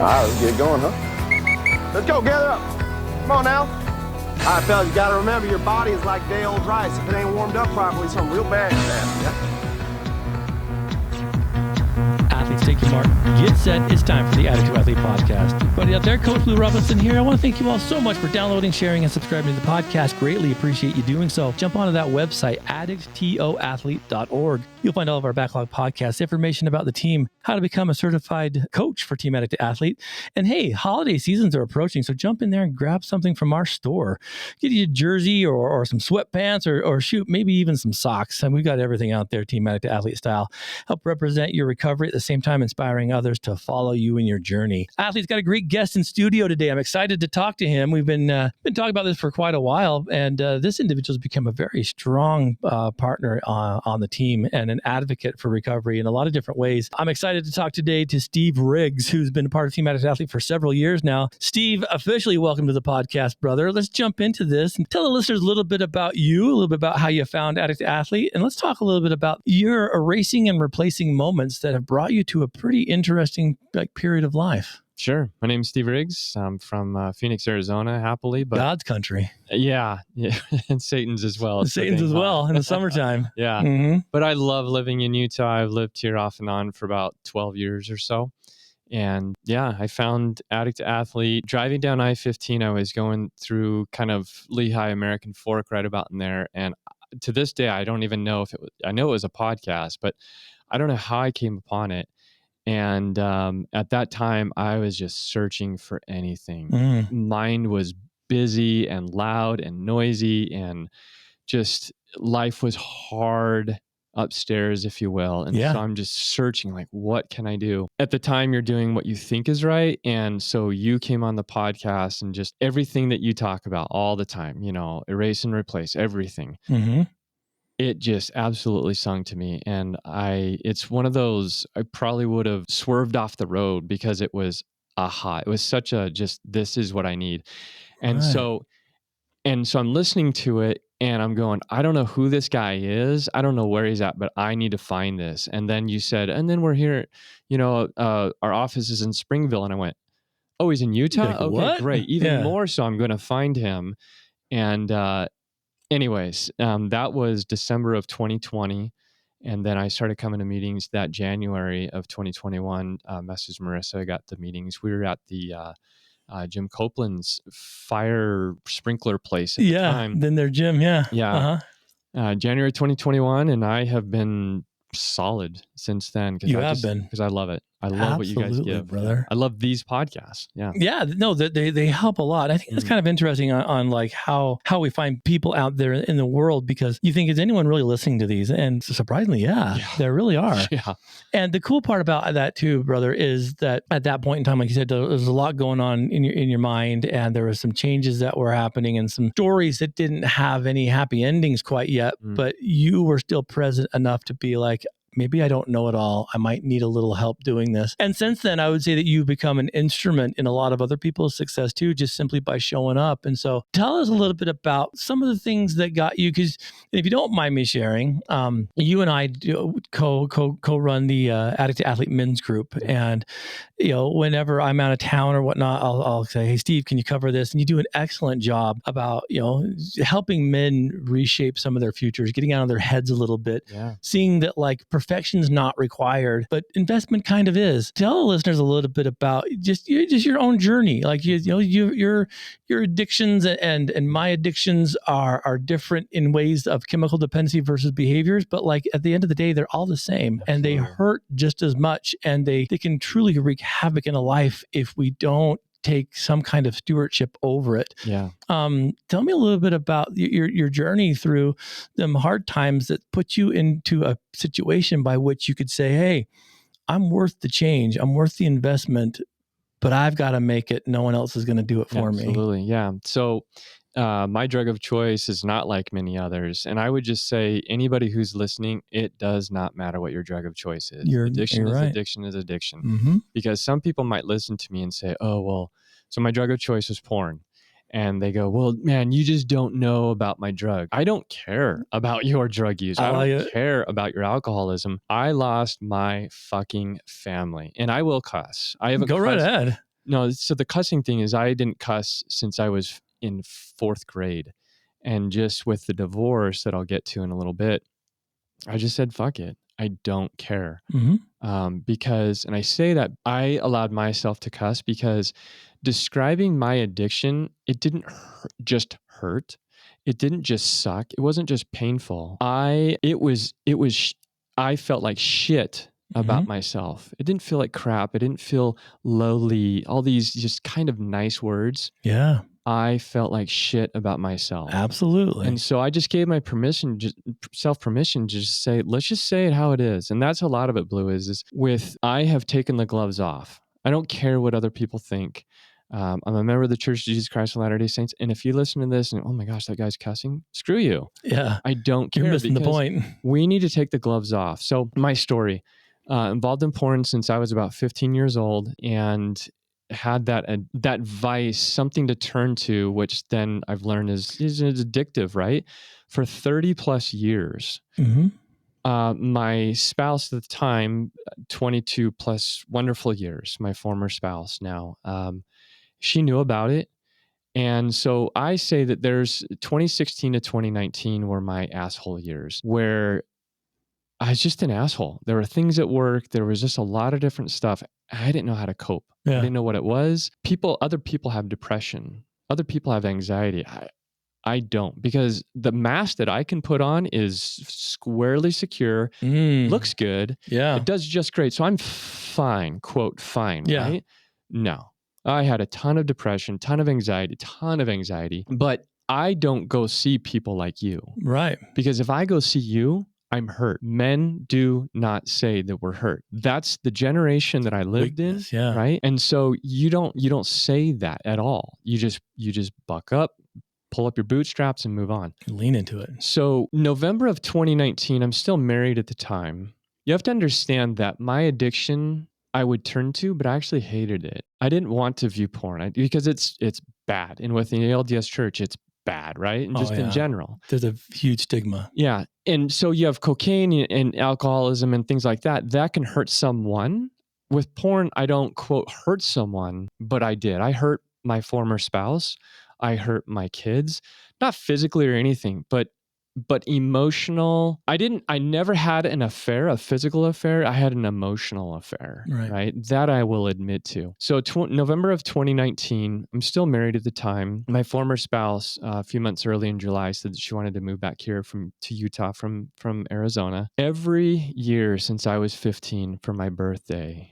right, let's get going, huh? Let's go, gather up. Come on now. All right, fellas, you gotta remember your body is like day-old rice. If it ain't warmed up properly, something real bad can happen, yeah? Athletes, take your mark. Get set. It's time for the Addict to Athlete podcast. Buddy out there, Coach Lou Robinson here. I want to thank you all so much for downloading, sharing, and subscribing to the podcast. Greatly appreciate you doing so. Jump onto that website, addicttoathlete.org. You'll find all of our backlog podcasts, information about the team, how to become a certified coach for Team Addict to Athlete. And hey, holiday seasons are approaching, so jump in there and grab something from our store. Get you a jersey or some sweatpants or shoot, maybe even some socks. And we've got everything out there, Team Addict to Athlete style. Help represent your recovery at the same time, inspiring others to follow you in your journey. Athlete's got a great guest in studio today. I'm excited to talk to him. We've been talking about this for quite a while, and this individual's become a very strong partner on the team and an advocate for recovery in a lot of different ways. I'm excited to talk today to Steve Riggs, who's been a part of Team Addict to Athlete for several years now. Steve, officially welcome to the podcast, brother. Let's jump into this and tell the listeners a little bit about you, a little bit about how you found Addict to Athlete, and let's talk a little bit about your erasing and replacing moments that have brought you to a pretty interesting period of life. Sure. My name is Steve Riggs. I'm from Phoenix, Arizona, happily. But God's country. Yeah. And Satan's as well. Satan's as well in the summertime. Yeah. Mm-hmm. But I love living in Utah. I've lived here off and on for about 12 years or so. And yeah, I found Addict to Athlete. Driving down I-15, I was going through kind of Lehigh American Fork right about in there. And to this day, I don't even know if it was, I know it was a podcast, but I don't know how I came upon it. And at that time, I was just searching for anything. Mind was busy and loud and noisy, and just life was hard upstairs, if you will. And so I'm just searching, like, what can I do? At the time, you're doing what you think is right. And so you came on the podcast, and just everything that you talk about all the time, erase and replace everything. Mm-hmm. It just absolutely sung to me. And it's one of those, I probably would have swerved off the road because it was it was such a this is what I need. And so I'm listening to it and I'm going, I don't know who this guy is. I don't know where he's at, but I need to find this. And then you said, and then we're here, our office is in Springville. And I went, oh, he's in Utah? Like, okay, what? Great. Even more so I'm going to find him. And, anyways, that was December of 2020. And then I started coming to meetings that January of 2021. Messaged Marissa, I got the meetings. We were at the Jim Copeland's fire sprinkler place at the time. Then their gym, yeah. January 2021, and I have been solid since then. Because I love it. I love what you guys give, brother. I love these podcasts. No, they help a lot. I think it's kind of interesting on like how we find people out there in the world, because you think, is anyone really listening to these? And surprisingly, there really are. And the cool part about that too, brother, is that at that point in time, like you said, there was a lot going on in your mind, and there were some changes that were happening and some stories that didn't have any happy endings quite yet, but you were still present enough to be like, maybe I don't know it all. I might need a little help doing this. And since then, I would say that you've become an instrument in a lot of other people's success too, just simply by showing up. And so tell us a little bit about some of the things that got you, because if you don't mind me sharing, you and I co-run the Addict to Athlete men's group. And, whenever I'm out of town or whatnot, I'll say, hey, Steve, can you cover this? And you do an excellent job about, helping men reshape some of their futures, getting out of their heads a little bit, seeing that like perfection's not required, but investment kind of is. Tell the listeners a little bit about just your own journey. Like your addictions and my addictions are different in ways of chemical dependency versus behaviors, but like at the end of the day, they're all the same. Absolutely. And they hurt just as much, and they can truly wreak havoc in a life if we don't take some kind of stewardship over it. Tell me a little bit about your journey through them hard times that put you into a situation by which you could say, hey, I'm worth the change. I'm worth the investment, but I've got to make it. No one else is going to do it for me. Absolutely. Yeah. So my drug of choice is not like many others. And I would just say, anybody who's listening, it does not matter what your drug of choice is. Addiction is addiction. Mm-hmm. Because some people might listen to me and say, oh, well, so my drug of choice was porn. And they go, well, man, you just don't know about my drug. I don't care about your drug use. I don't care about your alcoholism. I lost my fucking family. And I will cuss. I haven't Go right ahead. No, so the cussing thing is I didn't cuss since I was in 4th grade. And just with the divorce that I'll get to in a little bit, I just said, fuck it. I don't care. Because, and I say that I allowed myself to cuss because describing my addiction, it didn't just hurt. It didn't just suck. It wasn't just painful. I felt like shit about myself. It didn't feel like crap. It didn't feel lowly. All these just kind of nice words. Yeah. I felt like shit about myself. Absolutely. And so I just gave my self permission to just say, let's just say it how it is. And that's a lot of it, Blue, is I have taken the gloves off. I don't care what other people think. I'm a member of the Church of Jesus Christ of Latter-day Saints. And if you listen to this and, oh my gosh, that guy's cussing, screw you. Yeah. I don't care. You're missing the point. We need to take the gloves off. So my story, involved in porn since I was about 15 years old, and had that vice, something to turn to, which then I've learned is addictive, right? For 30 plus years. My spouse at the time, 22 plus wonderful years, my former spouse now, she knew about it. And so I say that there's 2016 to 2019 were my asshole years, where I was just an asshole. There were things at work. There was just a lot of different stuff. I didn't know how to cope. Yeah. I didn't know what it was. Other people have depression. Other people have anxiety. I don't, because the mask that I can put on is squarely secure, looks good. Yeah. It does just great. So I'm fine, quote, fine, Yeah. right? No, I had a ton of depression, ton of anxiety, but I don't go see people like you. Right. Because if I go see you, I'm hurt. Men do not say that we're hurt. That's the generation that I lived in, yeah. right? And so you don't say that at all. You just buck up, pull up your bootstraps and move on. Lean into it. So November of 2019, I'm still married at the time. You have to understand that my addiction I would turn to, but I actually hated it. I didn't want to view porn because it's bad. And within the LDS church, it's bad, right? And just in general. There's a huge stigma. Yeah. And so you have cocaine and alcoholism and things like that. That can hurt someone. With porn, I don't, quote, hurt someone, but I did. I hurt my former spouse. I hurt my kids, not physically or anything, but emotional. I never had an affair, a physical affair. I had an emotional affair, right? That I will admit to. So November of 2019, I'm still married at the time. My former spouse, a few months early in July, said that she wanted to move back here to Utah from Arizona. Every year since I was 15 for my birthday,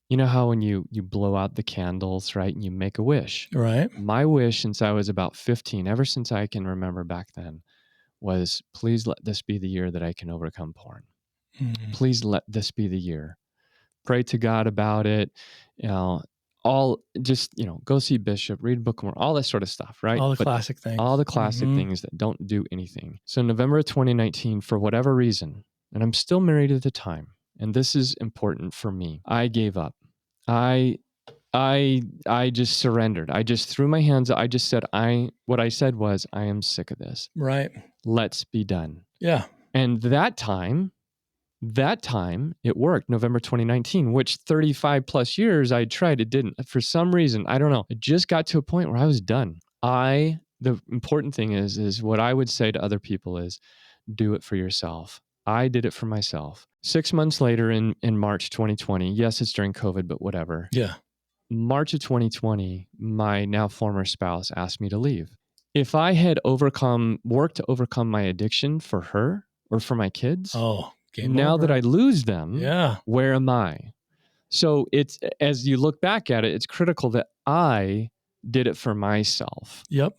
you know how when you blow out the candles, right, and you make a wish? Right. My wish since I was about 15, ever since I can remember back then, was please let this be the year that I can overcome porn. Please let this be the year. Pray to God about it. Go see Bishop, read a book of Mormon, all that sort of stuff, right? All the classic things. All the classic things that don't do anything. So November of 2019, for whatever reason, and I'm still married at the time, and this is important for me, I gave up. I just surrendered. I just threw my hands up. I just said, what I said was, I am sick of this. Right. Let's be done. Yeah. And that time it worked, November 2019, which 35 plus years I tried, it didn't. For some reason, I don't know. It just got to a point where I was done. The important thing is what I would say to other people is, do it for yourself. I did it for myself. 6 months later in March 2020, yes, it's during COVID, but whatever. Yeah. March of 2020, my now former spouse asked me to leave. If I had worked to overcome my addiction for her or for my kids, now that I lose them, where am I? So it's, as you look back at it, it's critical that I did it for myself. Yep.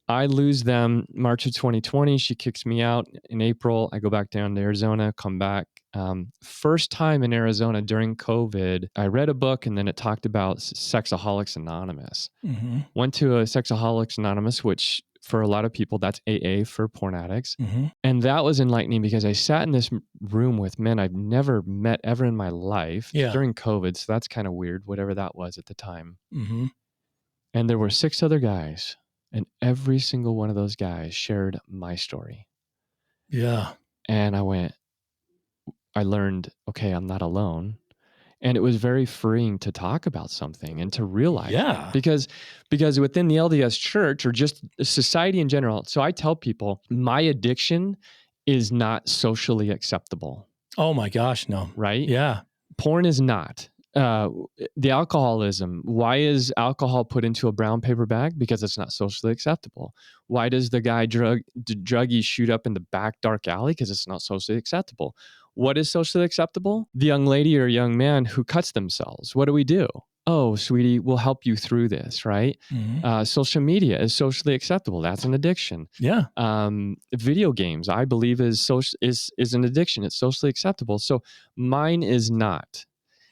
I lose them March of 2020. She kicks me out in April. I go back down to Arizona, come back. First time in Arizona during COVID, I read a book and then it talked about Sexaholics Anonymous. Went to a Sexaholics Anonymous, which for a lot of people, that's AA for porn addicts. And that was enlightening because I sat in this room with men I've never met ever in my life during COVID. So that's kind of weird, whatever that was at the time. And there were 6 other guys. And every single one of those guys shared my story. Yeah. And I learned, okay, I'm not alone. And it was very freeing to talk about something and to realize Yeah. because within the LDS church or just society in general. So I tell people my addiction is not socially acceptable. Oh my gosh, no. Right? Yeah. Porn is not. The alcoholism. Why is alcohol put into a brown paper bag? Because it's not socially acceptable. Why does the guy druggie shoot up in the back dark alley? Because it's not socially acceptable. What is socially acceptable? The young lady or young man who cuts themselves. What do? Oh, sweetie, we'll help you through this, right? Mm-hmm. Social media is socially acceptable. That's an addiction. Yeah. Video games, I believe, is an addiction. It's socially acceptable. So mine is not.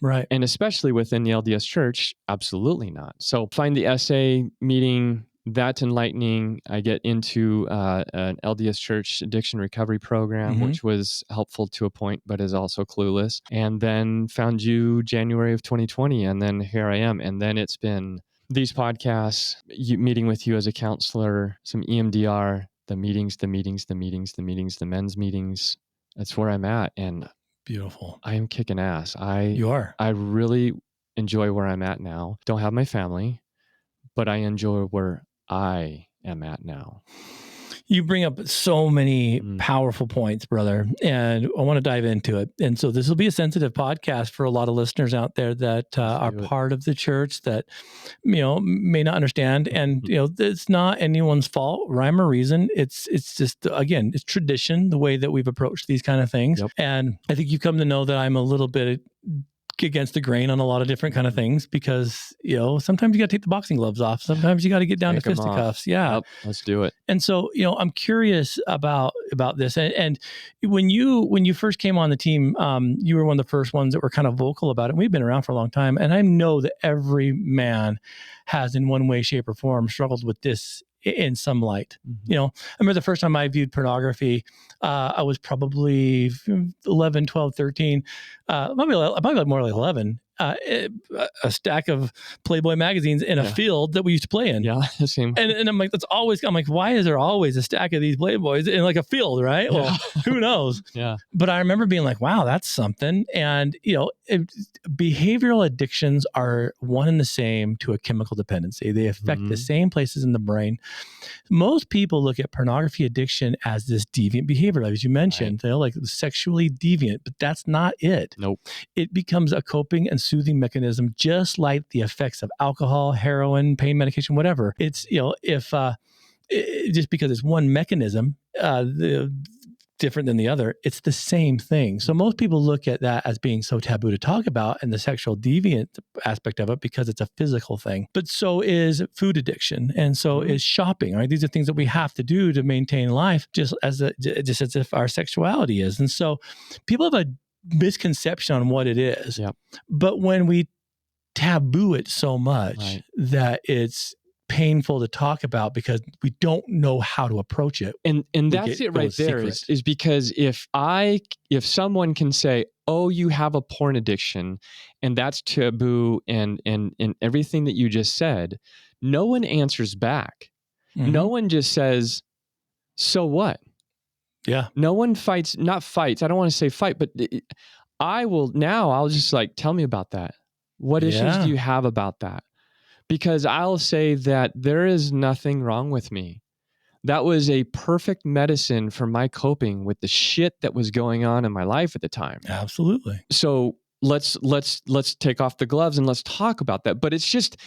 Right. And especially within the LDS church, absolutely not. So find the SA meeting, that's enlightening. I get into an LDS church addiction recovery program, Mm-hmm. which was helpful to a point, but is also clueless. And then found you January of 2020. And then here I am. And then it's been these podcasts, meeting with you as a counselor, some EMDR, the meetings, the men's meetings. That's where I'm at. And beautiful. I am kicking ass. You are. I really enjoy where I'm at now. Don't have my family, but I enjoy where I am at now. You bring up so many powerful points, brother, and I want to dive into it. And so this will be a sensitive podcast for a lot of listeners out there that are part of the church that, may not understand. And, it's not anyone's fault, rhyme or reason. It's just, again, it's tradition, the way that we've approached these kind of things. Yep. And I think you come to know that I'm a little bit against the grain on a lot of different kind of things because, sometimes you got to take the boxing gloves off. Sometimes you got to get down to fisticuffs. Yeah. Yep, let's do it. And so, I'm curious about this. And when you first came on the team, you were one of the first ones that were kind of vocal about it. We've been around for a long time. And I know that every man has in one way, shape or form struggled with this in some light. Mm-hmm. I remember the first time I viewed pornography, I was probably 11, 12, 13, probably more like 11, a stack of Playboy magazines in a field that we used to play in. Yeah, same. And I'm like, why is there always a stack of these Playboys in like a field, right? Yeah. Well, who knows? Yeah. But I remember being like, wow, that's something. And, behavioral addictions are one and the same to a chemical dependency. They affect the same places in the brain. Most people look at pornography addiction as this deviant behavior, like as you mentioned, like sexually deviant, but that's not it. Nope. It becomes a coping and soothing mechanism, just like the effects of alcohol, heroin, pain medication, whatever. It's, just because it's one mechanism, different than the other, it's the same thing. So most people look at that as being so taboo to talk about and the sexual deviant aspect of it because it's a physical thing. But so is food addiction, and so is shopping. Right? These are things that we have to do to maintain life, just as if our sexuality is. And so people have a misconception on what it is. Yep. But when we taboo it so much that it's painful to talk about because we don't know how to approach it. And that's it right there is because if someone can say, oh, you have a porn addiction and that's taboo and everything that you just said, no one answers back. Mm-hmm. No one just says, so what? Yeah. No one not fights. I don't want to say fight, but I'll just like, tell me about that. What issues do you have about that? Because I'll say that there is nothing wrong with me. That was a perfect medicine for my coping with the shit that was going on in my life at the time. Absolutely. So let's take off the gloves and let's talk about that. But it's just,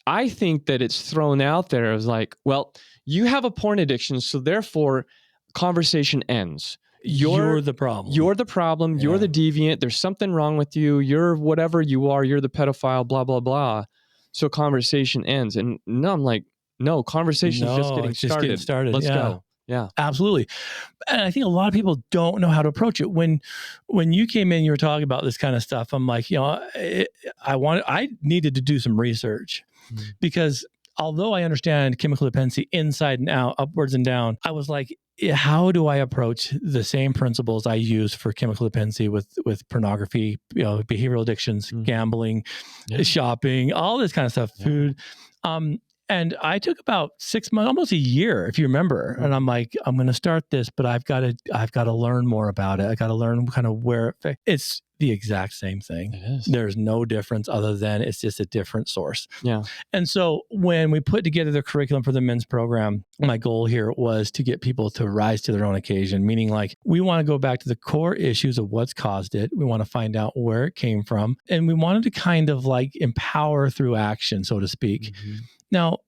I think that it's thrown out there as like, well, you have a porn addiction, so therefore conversation ends. You're the problem. You're the problem. Yeah. You're the deviant. There's something wrong with you. You're whatever you are. You're the pedophile, blah, blah, blah. So conversation ends. And no, I'm like, no, conversation's just getting started. Let's go. Yeah, absolutely. And I think a lot of people don't know how to approach it. When you came in, you were talking about this kind of stuff. I'm like, I needed to do some research because although I understand chemical dependency inside and out, upwards and down, I was like, how do I approach the same principles I use for chemical dependency with pornography, behavioral addictions, gambling, shopping, all this kind of stuff, food. And I took about 6 months, almost a year, if you remember. And I'm like, I'm going to start this, but I've got to learn more about it. I got to learn kind of where it's the exact same thing. It is. There's no difference other than it's just a different source. Yeah. And so when we put together the curriculum for the men's program, my goal here was to get people to rise to their own occasion, meaning like we want to go back to the core issues of what's caused it. We want to find out where it came from. And we wanted to kind of like empower through action, so to speak. Mm-hmm. Now,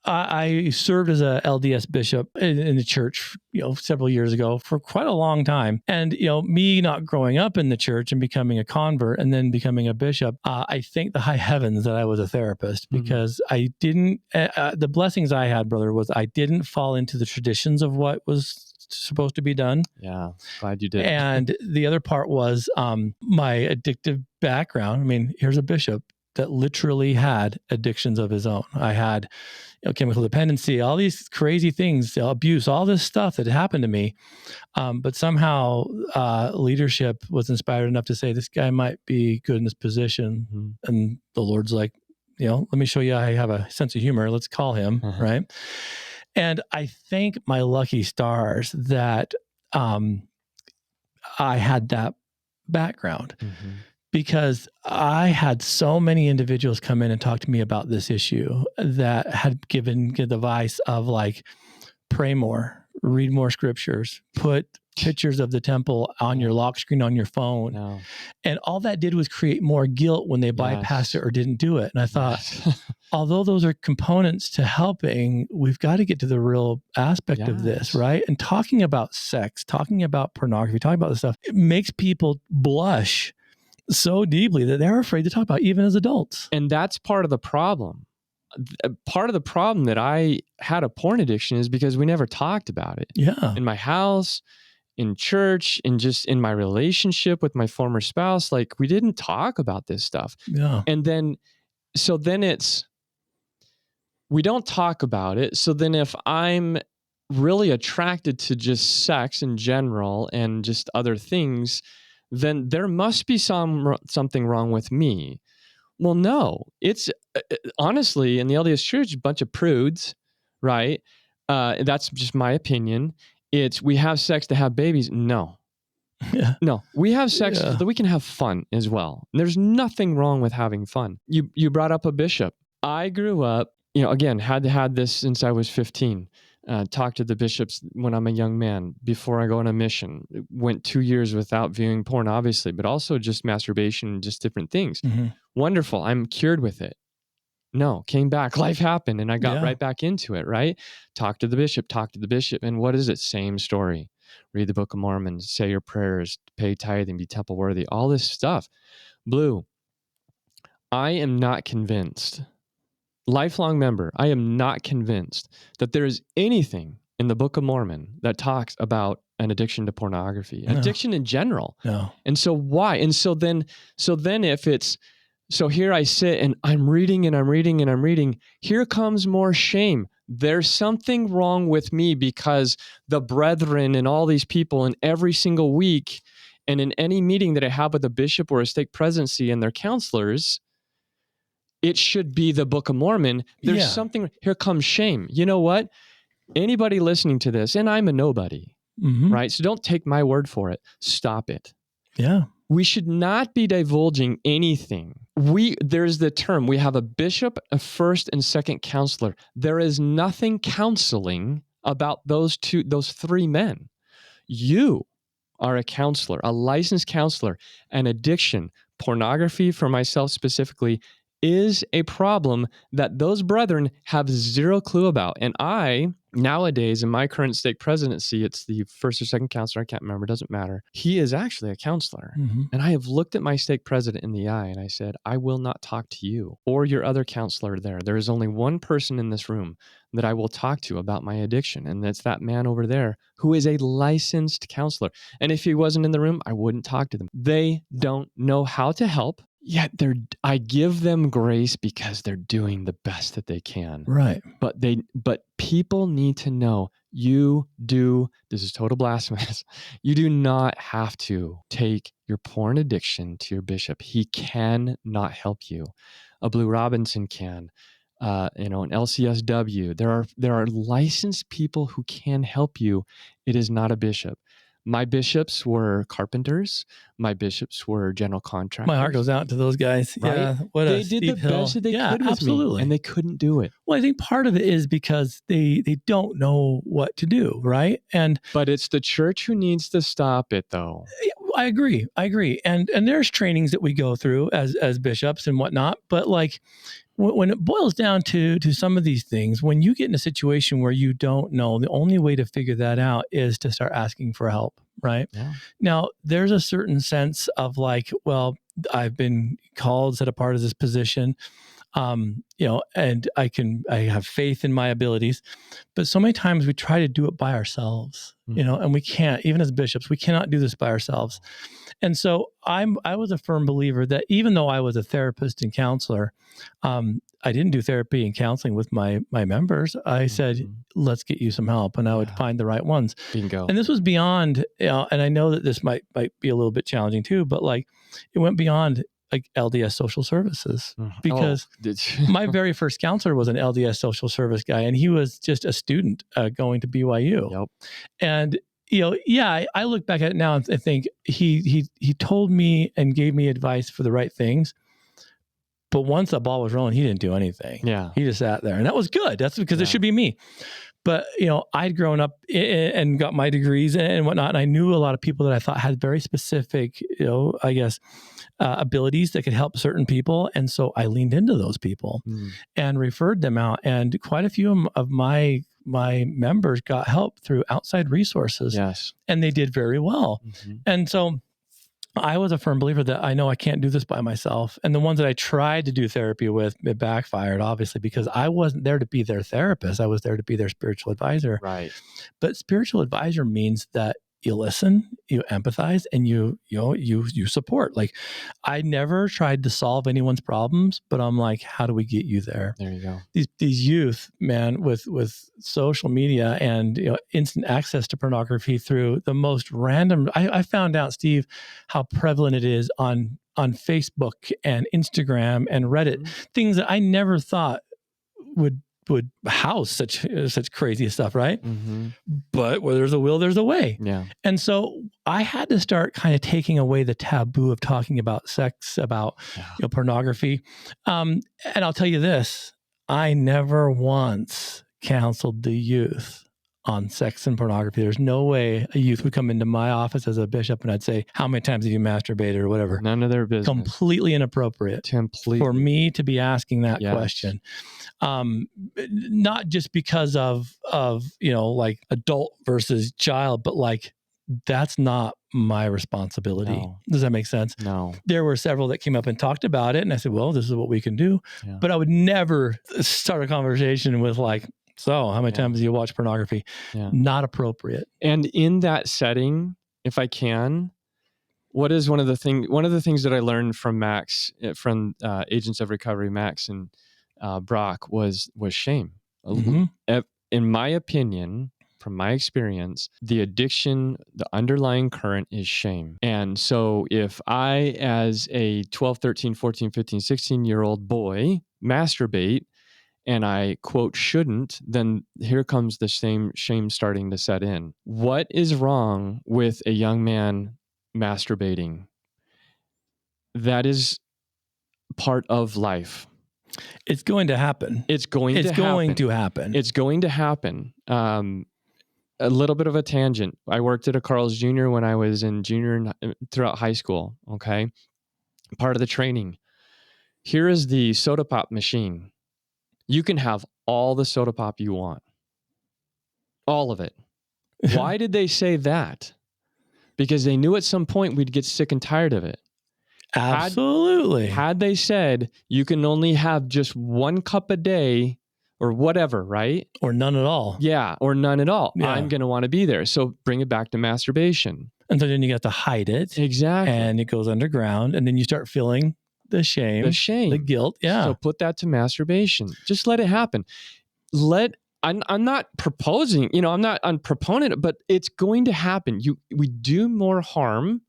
I served as a LDS bishop in the church, several years ago for quite a long time. And, me not growing up in the church and becoming a convert and then becoming a bishop, I thank the high heavens that I was a therapist because I didn't, the blessings I had, brother, was I didn't fall into the traditions of what was supposed to be done. Yeah, glad you did. And the other part was my addictive background. I mean, here's a bishop that literally had addictions of his own. I had chemical dependency, all these crazy things, abuse, all this stuff that happened to me. But somehow leadership was inspired enough to say, this guy might be good in this position. Mm-hmm. And the Lord's like, let me show you I have a sense of humor. Let's call him, right? And I thank my lucky stars that I had that background. Mm-hmm. Because I had so many individuals come in and talk to me about this issue that had given the advice of like, pray more, read more scriptures, put pictures of the temple on your lock screen on your phone. No. And all that did was create more guilt when they bypassed it or didn't do it. And I thought, although those are components to helping, we've got to get to the real aspect of this, right? And talking about sex, talking about pornography, talking about this stuff, it makes people blush so deeply that they're afraid to talk about, even as adults. And that's part of the problem. Part of the problem that I had a porn addiction is because we never talked about it. Yeah. In my house, in church, and just in my relationship with my former spouse, like we didn't talk about this stuff. Yeah. And then, we don't talk about it. So then if I'm really attracted to just sex in general and just other things, then there must be something wrong with me. Well, no, it's honestly in the LDS church, a bunch of prudes, right? That's just my opinion. It's we have sex to have babies. No, no, we have sex so that we can have fun as well. And there's nothing wrong with having fun. You brought up a bishop. I grew up, again, had this since I was 15. Talked to the bishops when I'm a young man before I go on a mission. Went 2 years without viewing porn, obviously, but also just masturbation and just different things. Mm-hmm. Wonderful. I'm cured with it. No, came back. Life happened and I got right back into it, right? Talk to the bishop. And what is it? Same story. Read the Book of Mormon, say your prayers, pay tithing, be temple worthy, all this stuff. Blue, I am not convinced. Lifelong member, I am not convinced that there is anything in the Book of Mormon that talks about an addiction to pornography, addiction in general. No. And so why? And so then if it's, so here I sit and I'm reading and I'm reading and I'm reading, here comes more shame. There's something wrong with me because the brethren and all these people and every single week and in any meeting that I have with a bishop or a stake presidency and their counselors, it should be the Book of Mormon. There's something, here comes shame. You know what? Anybody listening to this, and I'm a nobody, right? So don't take my word for it. Stop it. Yeah. We should not be divulging anything. There's the term, we have a bishop, a first and second counselor. There is nothing counseling about those three men. You are a counselor, a licensed counselor. An addiction, pornography for myself specifically, is a problem that those brethren have zero clue about. And I, nowadays, in my current stake presidency, it's the first or second counselor, I can't remember, doesn't matter. He is actually a counselor. Mm-hmm. And I have looked at my stake president in the eye and I said, I will not talk to you or your other counselor there. There is only one person in this room that I will talk to about my addiction. And that's that man over there who is a licensed counselor. And if he wasn't in the room, I wouldn't talk to them. They don't know how to help. Yet I give them grace because they're doing the best that they can. Right. But people need to know this is total blasphemous. You do not have to take your porn addiction to your bishop. He cannot help you. A Blue Robinson can. an LCSW. There are licensed people who can help you. It is not a bishop. My bishops were carpenters. My bishops were general contractors. My heart goes out to those guys. Right? Yeah, what they a did steep the hill. best that they could with absolutely. me, and they couldn't do it. Well, I think part of it is because they don't know what to do, right? But it's the church who needs to stop it, though. I agree. And there's trainings that we go through as bishops and whatnot. But like when it boils down to some of these things, when you get in a situation where you don't know, the only way to figure that out is to start asking for help, right? Yeah. Now, there's a certain sense of like, well, I've been called, set apart as this position, and I have faith in my abilities, but so many times we try to do it by ourselves, and we can't. Even as bishops, we cannot do this by ourselves. And so I was a firm believer that even though I was a therapist and counselor, I didn't do therapy and counseling with my members. I said, let's get you some help, and I would find the right ones. Bingo. And this was beyond, and I know that this might be a little bit challenging too, but like it went beyond like LDS social services, because my very first counselor was an LDS social service guy, and he was just a student going to BYU. Yep. And I look back at it now and I think he told me and gave me advice for the right things. But once the ball was rolling, he didn't do anything. Yeah. He just sat there, and that was good. That's because it should be me. But, I'd grown up and got my degrees and whatnot. And I knew a lot of people that I thought had very specific, abilities that could help certain people. And so I leaned into those people and referred them out. And quite a few of my members got help through outside resources. Yes. And they did very well. And so I was a firm believer that I know I can't do this by myself. And the ones that I tried to do therapy with, it backfired, obviously, because I wasn't there to be their therapist. I was there to be their spiritual advisor. Right. But spiritual advisor means that you listen, you empathize, and you support. Like, I never tried to solve anyone's problems, but I'm like, how do we get you there? There you go. These youth, man, with social media and instant access to pornography through the most random. I found out, Steve, how prevalent it is on Facebook and Instagram and Reddit, things that I never thought would house such crazy stuff, right? But where there's a will, there's a way. Yeah. And so I had to start kind of taking away the taboo of talking about sex, about pornography. And I'll tell you this, I never once counseled the youth on sex and pornography. There's no way a youth would come into my office as a bishop and I'd say, how many times have you masturbated or whatever? None of their business. Completely inappropriate for me to be asking that question. Not just because of like adult versus child, but like that's not my responsibility. No. Does that make sense? No. There were several that came up and talked about it, and I said, well, this is what we can do. Yeah. But I would never start a conversation with like, so how many times do you watch pornography? Yeah. Not appropriate. And in that setting, if I can, one of the things that I learned from Max, from Agents of Recovery, Max and Brock, was shame. In my opinion, from my experience, the addiction, the underlying current is shame. And so if I, as a 12, 13, 14, 15, 16-year-old boy, masturbate, and I, quote, shouldn't, then here comes the same shame starting to set in. What is wrong with a young man masturbating? That is part of life. It's going to happen. It's going to happen. A little bit of a tangent. I worked at a Carl's Jr. when I was in junior throughout high school. Okay. Part of the training. Here is the soda pop machine. You can have all the soda pop you want. All of it. Why did they say that? Because they knew at some point we'd get sick and tired of it. Absolutely. Had they said you can only have just 1 cup a day or whatever, right? Or none at all. Yeah, or none at all. Yeah. I'm going to want to be there. So bring it back to masturbation. And so then you got to hide it. Exactly. And it goes underground. And then you start feeling the shame, the guilt. Yeah. So put that to masturbation. Just let it happen. I'm not proposing, I'm not a proponent, but it's going to happen. We do more harm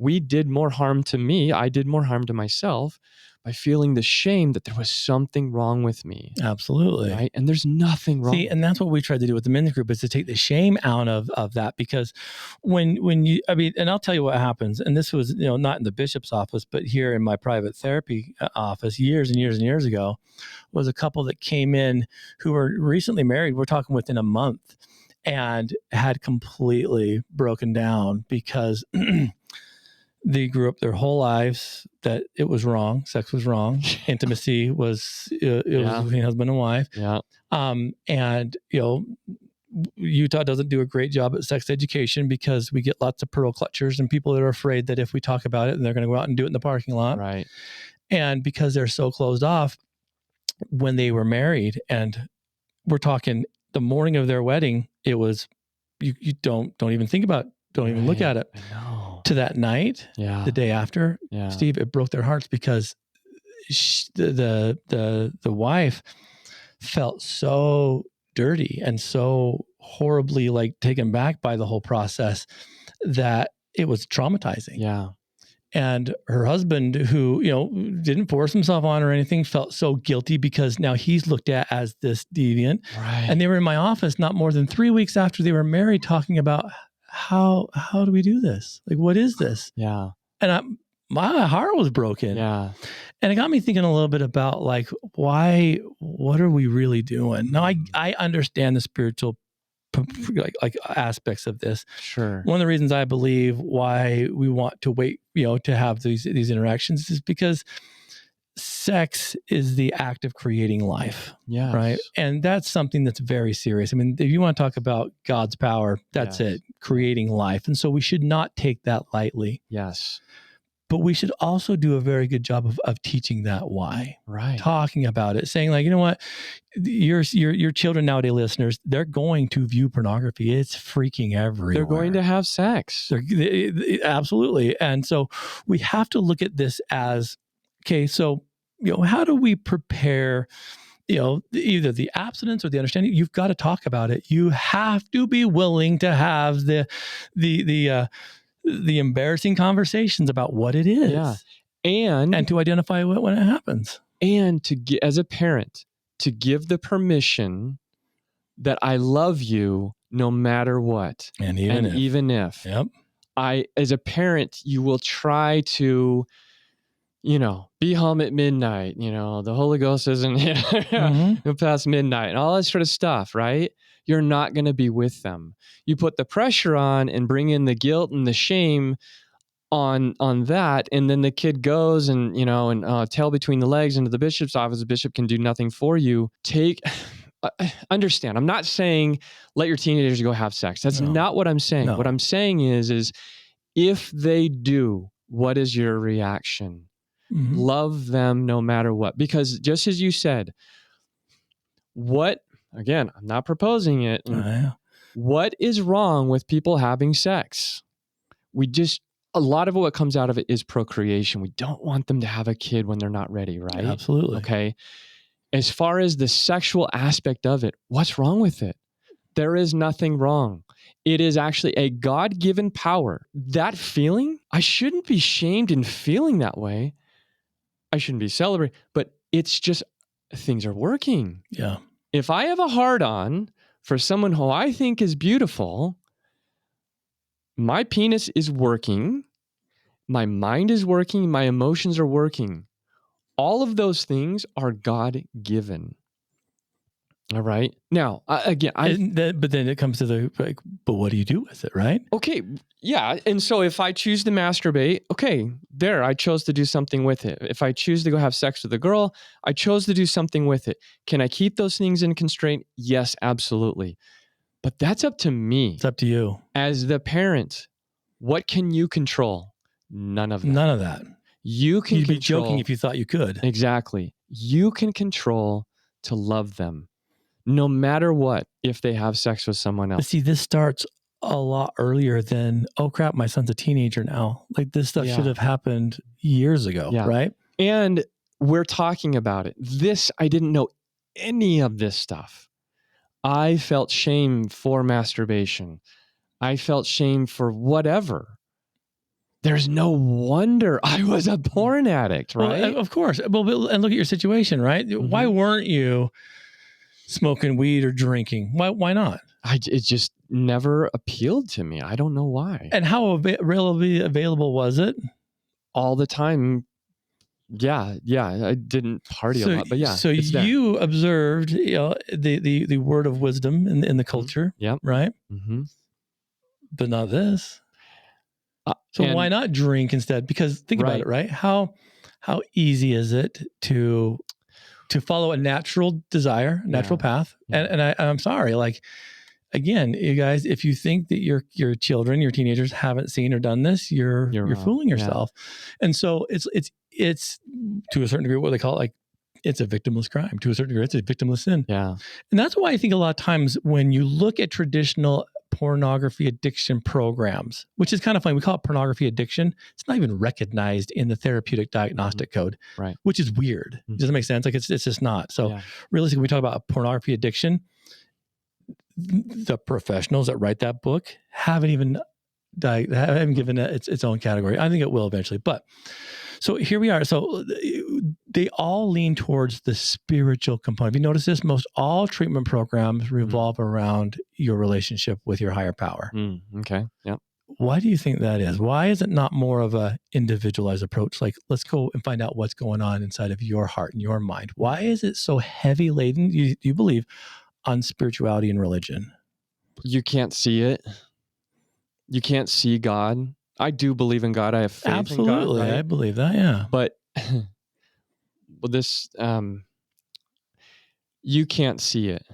we did more harm to me. I did more harm to myself by feeling the shame that there was something wrong with me. Absolutely. Right. And there's nothing wrong. See, and that's what we tried to do with the men's group, is to take the shame out of that, because when you, I mean, and I'll tell you what happens. And this was, not in the bishop's office, but here in my private therapy office years and years and years ago, was a couple that came in who were recently married. We're talking within a month, and had completely broken down because they grew up their whole lives that it was wrong. Sex was wrong. Intimacy was, it was between husband and wife. Yeah. And, Utah doesn't do a great job at sex education because we get lots of pearl clutchers and people that are afraid that if we talk about it, then they're going to go out and do it in the parking lot. Right. And because they're so closed off, when they were married, and we're talking the morning of their wedding, it was, you don't even think about it. Don't even look at it. I know. To that night, the day after, Steve, it broke their hearts because the wife felt so dirty and so horribly taken back by the whole process that it was traumatizing. Yeah. And her husband, who, didn't force himself on or anything, felt so guilty because now he's looked at as this deviant. Right. And they were in my office not more than 3 weeks after they were married, talking about how do we do this? What is this? Yeah. And my heart was broken. Yeah. And it got me thinking a little bit about what are we really doing? Now I understand the spiritual aspects of this. Sure. One of the reasons I believe why we want to wait, to have these interactions is because sex is the act of creating life. Yes. Right. And that's something that's very serious. I mean, if you want to talk about God's power, that's it, creating life. And so we should not take that lightly. Yes. But we should also do a very good job of teaching that why. Right. Talking about it, saying you know what, your children nowadays, listeners, they're going to view pornography. It's freaking everywhere. They're going to have sex. Absolutely. And so we have to look at this as, okay, so, how do we prepare, either the abstinence or the understanding? You've got to talk about it. You have to be willing to have the embarrassing conversations about what it is. Yeah. And to identify it when it happens. And as a parent, to give the permission that I love you no matter what. And even if. Yep. As a parent, you will try to, be home at midnight, the Holy Ghost isn't past midnight and all that sort of stuff, right? You're not going to be with them. You put the pressure on and bring in the guilt and the shame on that. And then the kid goes and, tail between the legs into the bishop's office. The bishop can do nothing for you. Understand, I'm not saying let your teenagers go have sex. That's not what I'm saying. No. What I'm saying is if they do, what is your reaction? Mm-hmm. Love them no matter what. Because just as you said, again, I'm not proposing it. What is wrong with people having sex? A lot of what comes out of it is procreation. We don't want them to have a kid when they're not ready, right? Absolutely. Okay. As far as the sexual aspect of it, what's wrong with it? There is nothing wrong. It is actually a God-given power. That feeling, I shouldn't be shamed in feeling that way. I shouldn't be celebrating, but it's just things are working. Yeah. If I have a hard-on for someone who I think is beautiful, my penis is working, my mind is working, my emotions are working. All of those things are God-given. All right. Now, again, but then it comes to but what do you do with it, right? Okay. Yeah. And so if I choose to masturbate, okay, I chose to do something with it. If I choose to go have sex with a girl, I chose to do something with it. Can I keep those things in constraint? Yes, absolutely. But that's up to me. It's up to you. As the parent, what can you control? None of that. None of that. You'd be joking if you thought you could. Exactly. You can control to love them. No matter what, if they have sex with someone else. But see, this starts a lot earlier than, oh crap, my son's a teenager now. This stuff should have happened years ago, right? And we're talking about it. I didn't know any of this stuff. I felt shame for masturbation. I felt shame for whatever. there's no wonder I was a porn addict, right? Well, of course. Well, and look at your situation, right? Why weren't you smoking weed or drinking? Why not? It just never appealed to me. I don't know why. And how readily available was it? All the time. Yeah. I didn't party a lot, but yeah. So you observed, the word of wisdom in the culture, right? Mm-hmm. But not this. So why not drink instead? Because think about it, right? How easy is it to follow a natural desire, natural path? Yeah. And I'm sorry, like, again, you guys, if you think that your children, your teenagers haven't seen or done this, you're fooling yourself. Yeah. And so it's to a certain degree what they call it, like, it's a victimless crime. To a certain degree, it's a victimless sin. Yeah. And that's why I think a lot of times when you look at traditional pornography addiction programs, which is kind of funny, we call it pornography addiction. It's not even recognized in the therapeutic diagnostic code, right? Which is weird. Does that make sense? Like, it's just not. So realistically, when we talk about pornography addiction, the professionals that write that book haven't even given it its own category. I think it will eventually. But so here we are. So they all lean towards the spiritual component. Have you noticed this? Most all treatment programs revolve around your relationship with your higher power. Okay. Yeah. Why do you think that is? Why is it not more of a individualized approach? Like, let's go and find out what's going on inside of your heart and your mind. Why is it so heavy laden, you believe, on spirituality and religion? You can't see it. You can't see God. I do believe in God. I have faith in God. Absolutely. Right? I believe that. Yeah. But this, you can't see it.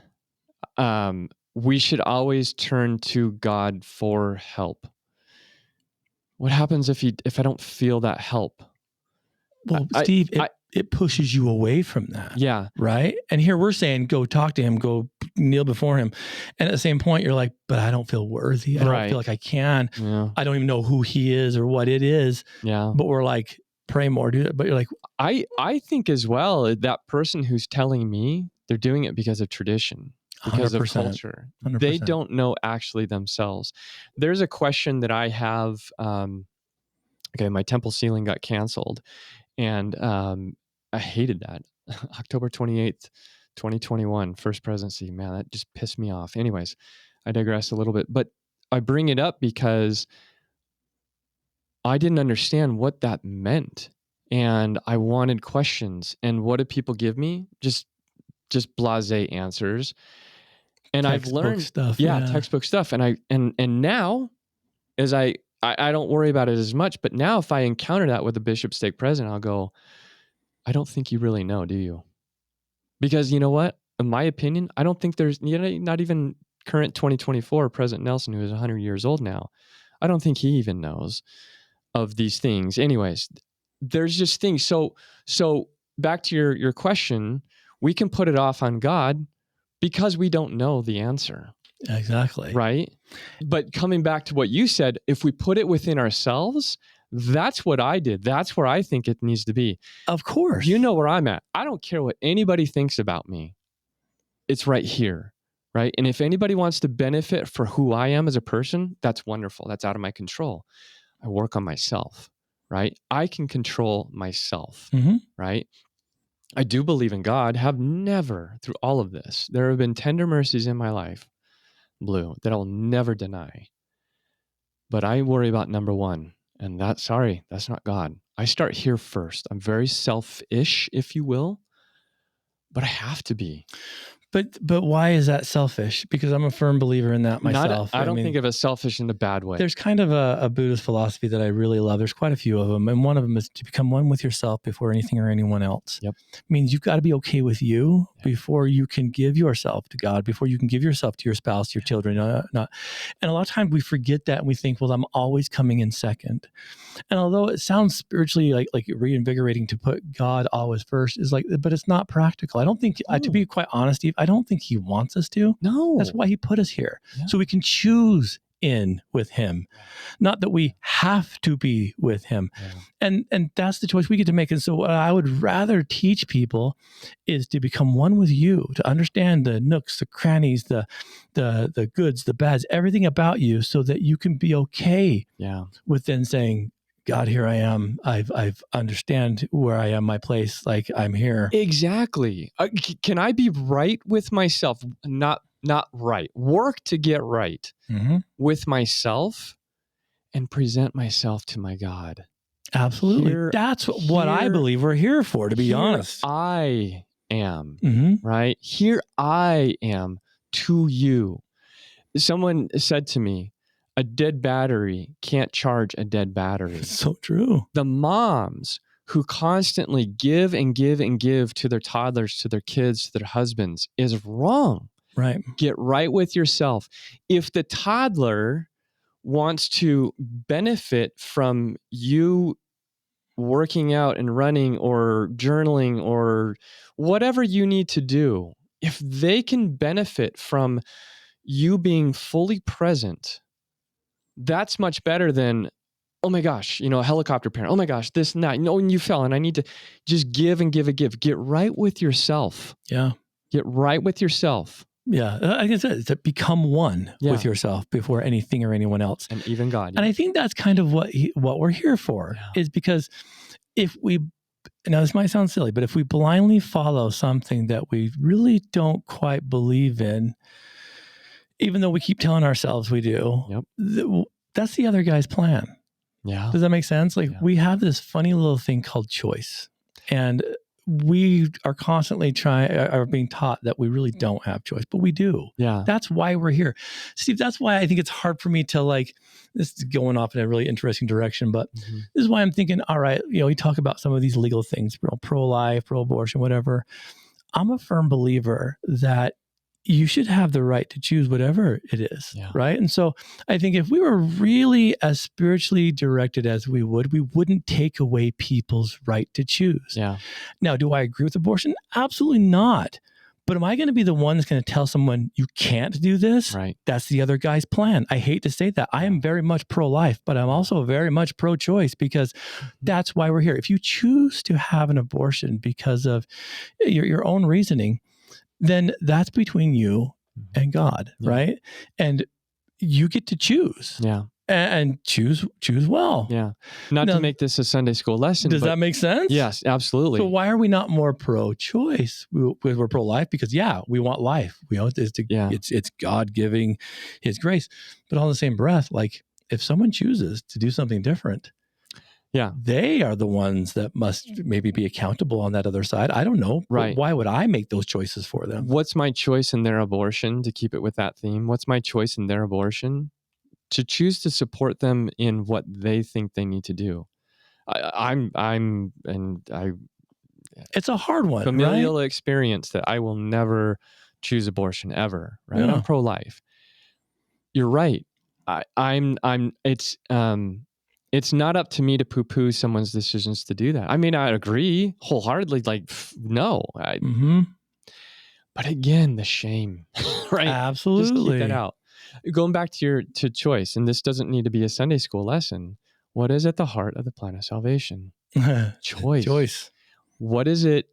We should always turn to God for help. What happens if I don't feel that help? Well, Steve, it pushes you away from that. Yeah. Right. And here we're saying, go talk to him, go kneel before him. And at the same point, you're like, but I don't feel worthy. I don't feel like I can. Yeah. I don't even know who he is or what it is. Yeah. But we're like, pray more, do it. But you're like, I think as well, that person who's telling me, they're doing it because of tradition, because 100%, of culture. 100%. They don't know actually themselves. There's a question that I have. Okay, my temple ceiling got canceled. And I hated that. October 28th, 2021, first presidency. Man, that just pissed me off. Anyways, I digress a little bit. But I bring it up because I didn't understand what that meant. And I wanted questions. And what did people give me? Just blasé answers. And textbook I've learned stuff. Yeah, textbook stuff. And now, as I don't worry about it as much, but now if I encounter that with a bishop stake president, I'll go, I don't think you really know, do you? Because you know what? In my opinion, I don't think there's, not even current 2024 President Nelson, who is 100 years old now. I don't think he even knows of these things. Anyways, there's just things. So back to your question, we can put it off on God because we don't know the answer. Exactly. Right. But coming back to what you said, if we put it within ourselves, that's what I did. That's where I think it needs to be. Of course. You know where I'm at. I don't care what anybody thinks about me. It's right here. Right. And if anybody wants to benefit for who I am as a person, that's wonderful. That's out of my control. I work on myself. Right. I can control myself. Mm-hmm. Right. I do believe in God, have never through all of this. There have been tender mercies in my life, Blue, that I'll never deny. But I worry about number one, and that's not God. I start here first. I'm very selfish, if you will, but I have to be. But why is that selfish? Because I'm a firm believer in that myself. I don't think of it as selfish in a bad way. There's kind of a Buddhist philosophy that I really love. There's quite a few of them. And one of them is to become one with yourself before anything or anyone else. Yep. It means you've got to be okay with you before you can give yourself to God, before you can give yourself to your spouse, your children. And a lot of times we forget that and we think, well, I'm always coming in second. And although it sounds spiritually like reinvigorating to put God always first, but it's not practical. I don't think, to be quite honest, Steve, I don't think he wants us to. No. That's why he put us here. Yeah. So we can choose in with him. Not that we have to be with him. Yeah. And that's the choice we get to make. And so what I would rather teach people is to become one with you, to understand the nooks, the crannies, the goods, the bads, everything about you, so that you can be okay with then saying, God, here I am. I've understand where I am, my place. Like I'm here. Exactly. Can I be right with myself? Not right. Work to get right with myself and present myself to my God. Absolutely. That's what I believe we're here for, to be honest. I am, right? Here I am to you. Someone said to me, a dead battery can't charge a dead battery. It's so true. The moms who constantly give and give and give to their toddlers, to their kids, to their husbands is wrong. Right. Get right with yourself. If the toddler wants to benefit from you working out and running or journaling or whatever you need to do, if they can benefit from you being fully present, that's much better than, oh my gosh, a helicopter parent. Oh my gosh, this and that. And you fell and I need to just give and give and give. Get right with yourself. Yeah. Get right with yourself. Yeah. Like I said, it's to become one with yourself before anything or anyone else. And even God. And I think that's kind of what we're here for, is because if we, now this might sound silly, but if we blindly follow something that we really don't quite believe in, even though we keep telling ourselves we do, that's the other guy's plan. Yeah. Does that make sense? Like we have this funny little thing called choice, and we are constantly are being taught that we really don't have choice, but we do. Yeah. That's why we're here. Steve, that's why I think it's hard for me to this is going off in a really interesting direction, but this is why I'm thinking, all right, we talk about some of these legal things, pro-life, pro-abortion, whatever. I'm a firm believer that you should have the right to choose whatever it is, right? And so I think if we were really as spiritually directed as we wouldn't take away people's right to choose. Yeah. Now, do I agree with abortion? Absolutely not. But am I going to be the one that's going to tell someone you can't do this? Right. That's the other guy's plan. I hate to say that. I am very much pro-life, but I'm also very much pro-choice, because that's why we're here. If you choose to have an abortion because of your own reasoning, then that's between you and God, right? And you get to choose. Yeah. And choose well. Yeah. Not to make this a Sunday school lesson. Does that make sense? Yes, absolutely. So why are we not more pro-choice? We're pro-life because we want life. It's God giving His grace. But on the same breath, like if someone chooses to do something different, they are the ones that must maybe be accountable on that other side. I don't know. Right. Why would I make those choices for them? What's my choice in their abortion, to keep it with that theme? What's my choice in their abortion? To choose to support them in what they think they need to do. It's a hard one. Familial experience that I will never choose abortion ever. Right. Yeah. I'm pro-life. You're right. It's not up to me to poo-poo someone's decisions to do that. I mean, I agree wholeheartedly. No. But again, the shame, right? Absolutely. Just keep that out. Going back to choice, and this doesn't need to be a Sunday school lesson. What is at the heart of the plan of salvation? Choice. What is it?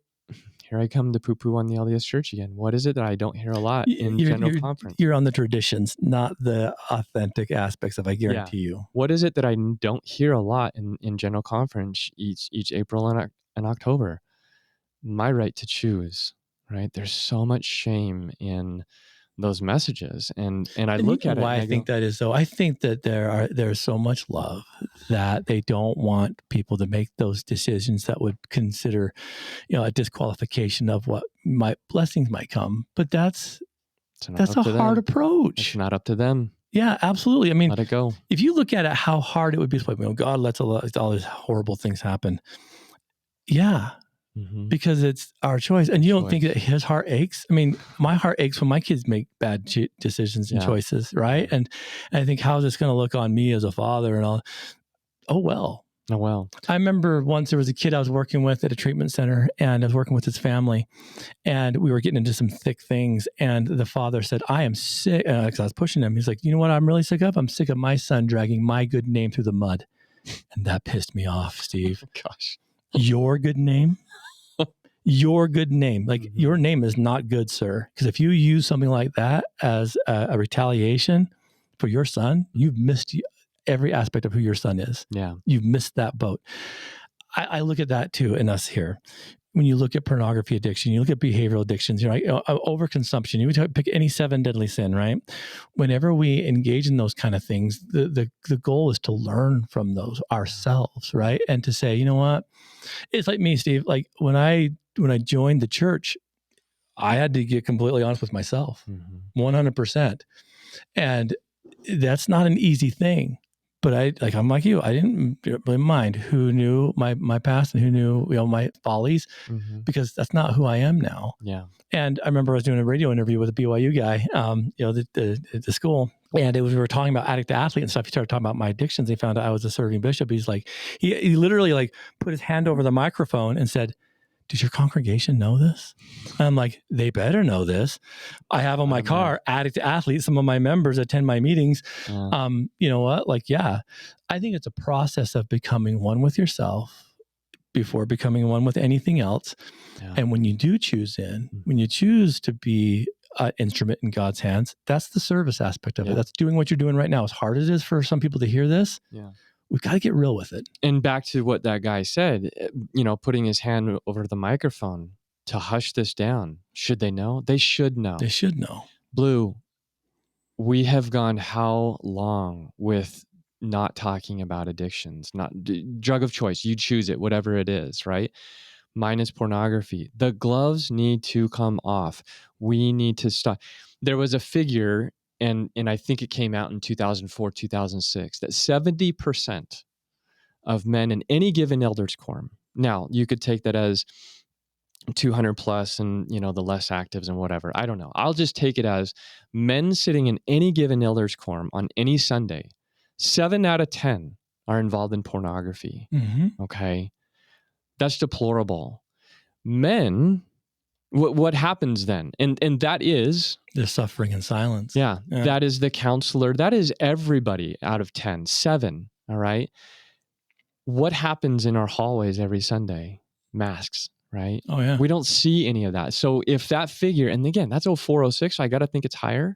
Here I come to poo-poo on the LDS Church again. What is it that I don't hear a lot in General Conference? You're on the traditions, not the authentic aspects of, I guarantee you. What is it that I don't hear a lot in General Conference each April and October? My right to choose, right? There's so much shame in those messages, and I look at it. Why I think that is, though, I think that there's so much love that they don't want people to make those decisions that would consider, a disqualification of what blessings might come. But that's a hard approach. It's not up to them. Yeah, absolutely. I mean, let it go. If you look at it, how hard it would be to God lets all these horrible things happen. Yeah. Because it's our choice. And you don't think that His heart aches? I mean, my heart aches when my kids make bad decisions and choices, right? And I think, how's this going to look on me as a father and all? Oh, well. I remember once there was a kid I was working with at a treatment center, and I was working with his family, and we were getting into some thick things. And the father said, I am sick, because I was pushing him. He's like, you know what I'm really sick of? I'm sick of my son dragging my good name through the mud. And that pissed me off, Steve. Gosh. Your good name? Your good name. Like, your name is not good, sir. Because if you use something like that as a retaliation for your son, you've missed every aspect of who your son is. Yeah. You've missed that boat. I look at that too in us here. When you look at pornography addiction, you look at behavioral addictions, overconsumption, you would pick any 7 deadly sin, right? Whenever we engage in those kind of things, the goal is to learn from those ourselves, right? And to say, you know what? It's like me, Steve, like when I joined the church, I had to get completely honest with myself, 100%. And that's not an easy thing. But I'm like you. I didn't really mind who knew my past and who knew my follies, because that's not who I am now. Yeah. And I remember I was doing a radio interview with a BYU guy, the school, and we were talking about Addict to Athlete and stuff. He started talking about my addictions. He found out I was a serving bishop. He's like, he literally like put his hand over the microphone and said, "Does your congregation know this?" And I'm like, they better know this. I have on my car, Addict to Athlete. Some of my members attend my meetings. Yeah. You know what? Like, yeah, I think it's a process of becoming one with yourself before becoming one with anything else. Yeah. And when you do choose when you choose to be an instrument in God's hands, that's the service aspect of it. That's doing what you're doing right now. As hard as it is for some people to hear this, we've got to get real with it. And back to what that guy said, putting his hand over the microphone to hush this down. Should they know? They should know. They should know. Blue, we have gone how long with not talking about addictions, not drug of choice. You choose it, whatever it is, right? Mine is pornography. The gloves need to come off. We need to stop. There was a figure, and I think it came out in 2004, 2006, that 70% of men in any given elders quorum. Now, you could take that as 200 plus and, the less actives and whatever. I don't know. I'll just take it as men sitting in any given elders quorum on any Sunday, 7 out of 10 are involved in pornography. Okay. That's deplorable. Men, what happens then? And that is... the suffering in silence. Yeah. That is the counselor. That is everybody out of 10. 7. All right. What happens in our hallways every Sunday? Masks, right? Oh, yeah. We don't see any of that. So if that figure, and again, that's 0406, so I got to think it's higher.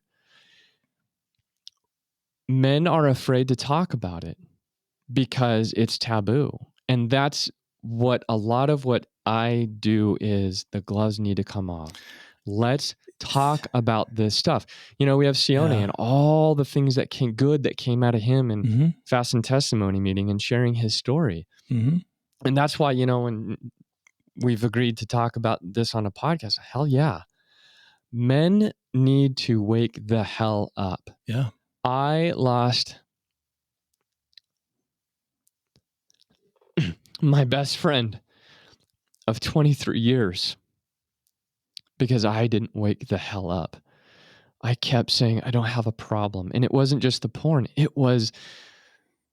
Men are afraid to talk about it because it's taboo. And that's what a lot of what I do is the gloves need to come off. Let's talk about this stuff. We have Sione and all the things that came out of him in Fast and Testimony meeting and sharing his story. And that's why, when we've agreed to talk about this on a podcast, hell yeah. Men need to wake the hell up. Yeah. I lost my best friend of 23 years because I didn't wake the hell up. I kept saying, I don't have a problem. And it wasn't just the porn. It was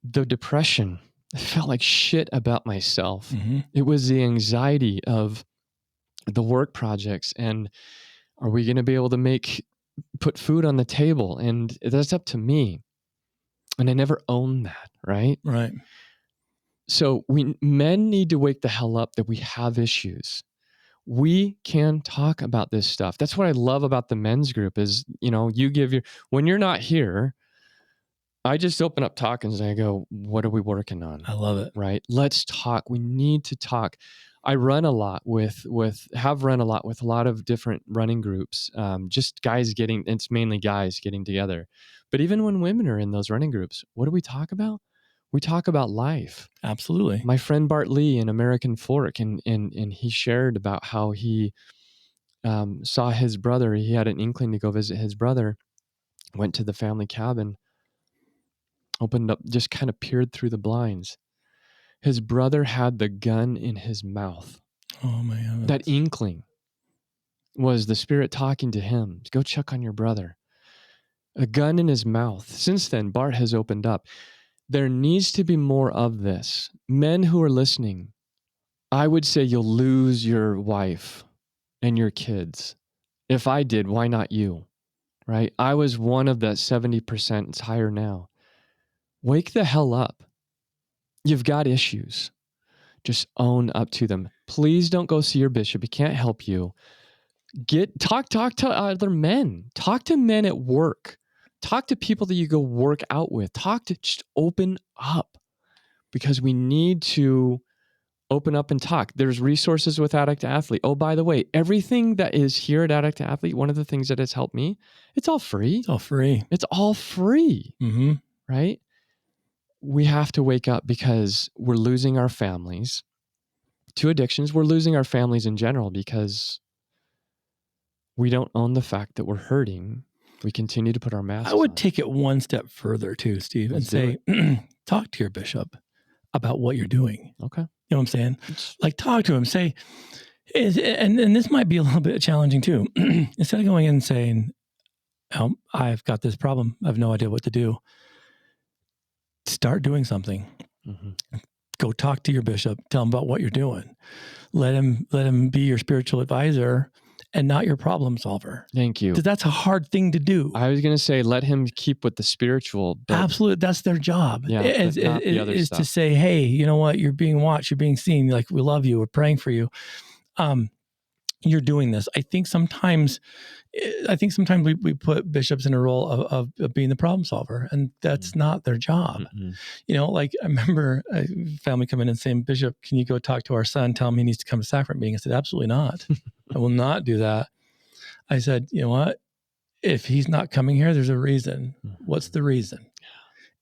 the depression. I felt like shit about myself. It was the anxiety of the work projects. And are we going to be able to put food on the table? And that's up to me. And I never owned that, right? Right. So men need to wake the hell up that we have issues. We can talk about this stuff. That's what I love about the men's group is, when you're not here, I just open up talking and I go, what are we working on? I love it. Right? Let's talk. We need to talk. I run a lot have run a lot with a lot of different running groups. Just it's mainly guys getting together. But even when women are in those running groups, what do we talk about? We talk about life. Absolutely. My friend Bart Lee in American Fork, and he shared about how he saw his brother. He had an inkling to go visit his brother, went to the family cabin, opened up, just kind of peered through the blinds. His brother had the gun in his mouth. Oh, my God. That inkling was the Spirit talking to him. Go check on your brother. A gun in his mouth. Since then, Bart has opened up. There needs to be more of this. Men who are listening, I would say you'll lose your wife and your kids. If I did, why not you? Right? I was one of that 70%. It's higher now. Wake the hell up. You've got issues. Just own up to them. Please don't go see your bishop. He can't help you. Talk to other men. Talk to men at work. Talk to people that you go work out with. Just open up, because we need to open up and talk. There's resources with Addict Athlete. Oh, by the way, everything that is here at Addict Athlete, one of the things that has helped me, it's all free. It's all free. It's all free, right? We have to wake up, because we're losing our families to addictions. We're losing our families in general because we don't own the fact that we're hurting. We continue to put our masks on. I would take it one step further too, Steve, and say, talk to your bishop about what you're doing. Okay. You know what I'm saying? Like, talk to him, say, and this might be a little bit challenging too. Instead of going in and saying, oh, I've got this problem, I have no idea what to do, start doing something. Go talk to your bishop, tell him about what you're doing. Let him be your spiritual advisor and not your problem solver. Thank you. Because that's a hard thing to do. I was going to say, let him keep with the spiritual. Absolutely. That's their job. Yeah, is to say, hey, you know what? You're being watched. You're being seen. Like, we love you. We're praying for you. You're doing this. I think sometimes we put bishops in a role of being the problem solver, and that's not their job. You know, like, I remember a family coming in and saying, Bishop, can you go talk to our son? Tell him he needs to come to sacrament meeting. I said, absolutely not. I will not do that. I said, you know what? If he's not coming here, there's a reason. What's the reason?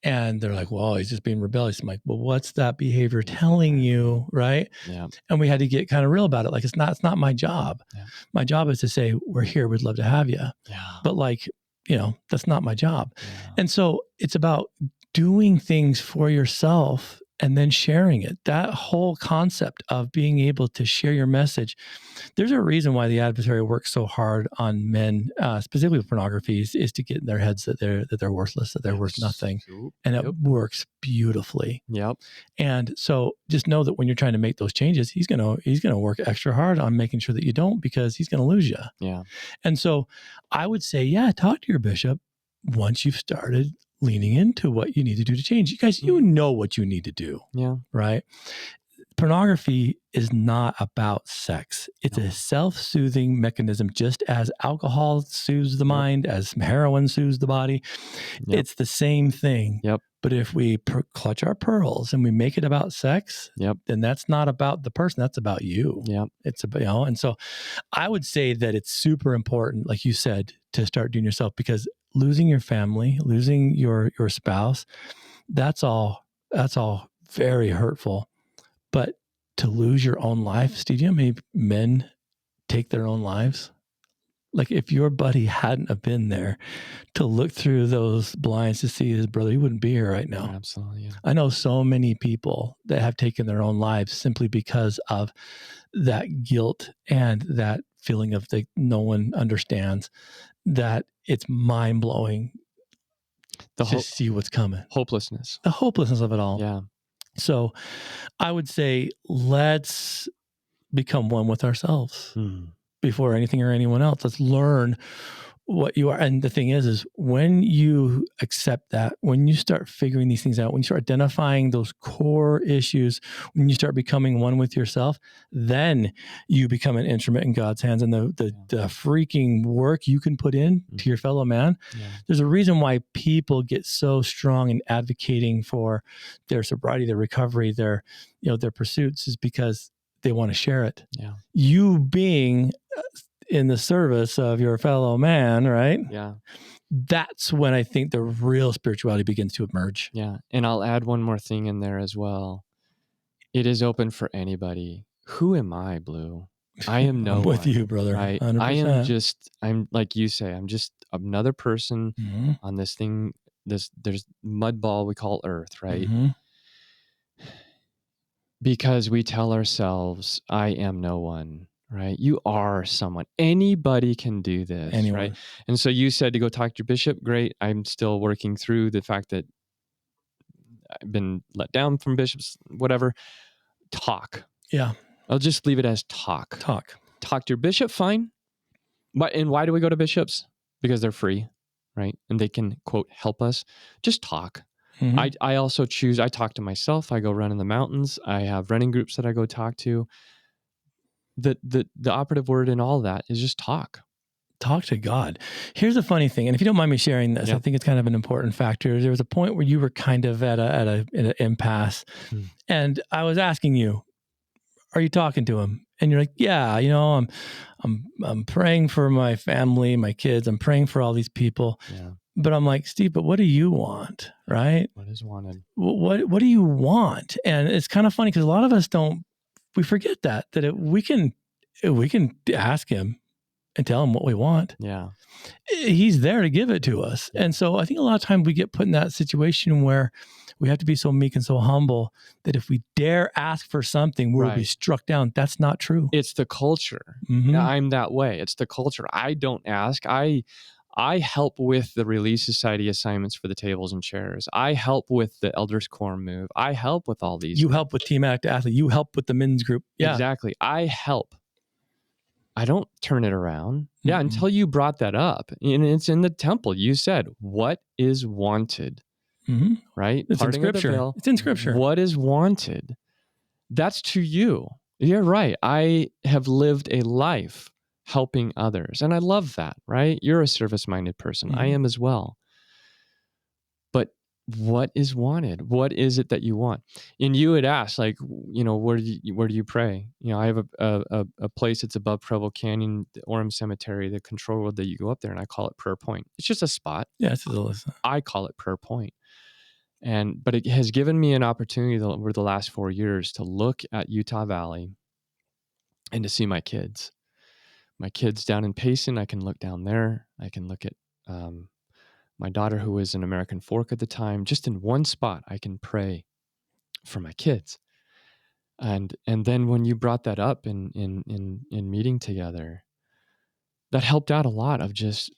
And they're like, well, he's just being rebellious. I'm like, well, what's that behavior telling you, right? Yeah. And we had to get kind of real about it. Like, it's not my job. Yeah. My job is to say, we're here, we'd love to have you. Yeah. But, like, you know, that's not my job. Yeah. And so it's about doing things for yourself and then sharing it. That whole concept of being able to share your message. There's a reason why the adversary works so hard on men, specifically with pornography, is to get in their heads that they're worthless, that they're worth nothing. And it works beautifully. Yep. And so just know that when you're trying to make those changes, he's gonna work extra hard on making sure that you don't, because he's gonna lose you. Yeah. And so I would say, talk to your bishop once you've started leaning into what you need to do to change. You guys, you know what you need to do. Yeah. Right? Pornography is not about sex. It's a self-soothing mechanism, just as alcohol soothes the mind, as heroin soothes the body. It's the same thing. But if we clutch our pearls and we make it about sex, then that's not about the person. That's about you. It's about, and so I would say that it's super important, like you said, to start doing yourself, because losing your family, losing your spouse, that's all very hurtful. But to lose your own life, Steve, you know how many men take their own lives? Like, if your buddy hadn't have been there to look through those blinds to see his brother, he wouldn't be here right now. Absolutely. Yeah. I know so many people that have taken their own lives simply because of that guilt and that feeling of no one understands, that it's mind-blowing to see what's coming. Hopelessness. The hopelessness of it all. Yeah. So I would say, let's become one with ourselves before anything or anyone else. Let's learn what you are. And the thing is when you accept that, when you start figuring these things out, when you start identifying those core issues, when you start becoming one with yourself, then you become an instrument in God's hands. And the freaking work you can put in to your fellow man. There's a reason why people get so strong in advocating for their sobriety, their recovery, their pursuits, is because they want to share it. You being in the service of your fellow man, right? Yeah. That's when I think the real spirituality begins to emerge. Yeah. And I'll add one more thing in there as well. It is open for anybody. Who am I, Blue? I am no I'm with one, you, brother. right? 100%. I'm like you say, I'm just another person on this thing. There's mud ball we call Earth, right? Because we tell ourselves, I am no one. Right? You are someone. Anybody can do this, right? And so you said to go talk to your bishop. Great. I'm still working through the fact that I've been let down from bishops, whatever. Talk. Yeah. I'll just leave it as talk. Talk to your bishop, fine. And why do we go to bishops? Because they're free, right? And they can, quote, help us. Just talk. I also choose, I talk to myself. I go run in the mountains. I have running groups that I go talk to. The operative word in all that is just talk. talk to God. Here's a funny thing, and if you don't mind me sharing this, I think it's kind of an important factor. There was a point where you were kind of at an impasse, and I was asking you, "Are you talking to him?" And you're like, "Yeah, I'm praying for my family, my kids. I'm praying for all these people." Yeah. But I'm like, "Steve, but what do you want, right? What is wanted? What do you want?" And it's kind of funny because a lot of us we forget that we can ask him and tell him what we want. Yeah. He's there to give it to us. And so I think a lot of times we get put in that situation where we have to be so meek and so humble that if we dare ask for something, we'll be struck down. That's not true. It's the culture. I'm that way. It's the culture. I don't ask. I help with the Relief Society assignments for the tables and chairs. I help with the Elders Quorum move. I help with all these. You help with Team Addict Athlete. You help with the men's group. Yeah. Exactly. I help. I don't turn it around. Yeah, until you brought that up. And it's in the temple. You said, what is wanted? Right? It's in Scripture. It's in Scripture. What is wanted? That's to you. You're right. I have lived a life helping others. And I love that, right? You're a service-minded person. I am as well. But what is wanted? What is it that you want? And you had asked, like, where do you pray? I have a place that's above Provo Canyon, the Orem Cemetery, the control road that you go up there, and I call it Prayer Point. It's just a spot. Yeah, it's a little. I call it Prayer Point. But it has given me an opportunity over the last 4 years to look at Utah Valley and to see my kids. My kids down in Payson, I can look down there. I can look at my daughter, who was in American Fork at the time. Just in one spot, I can pray for my kids. And then when you brought that up in meeting together, that helped out a lot of just,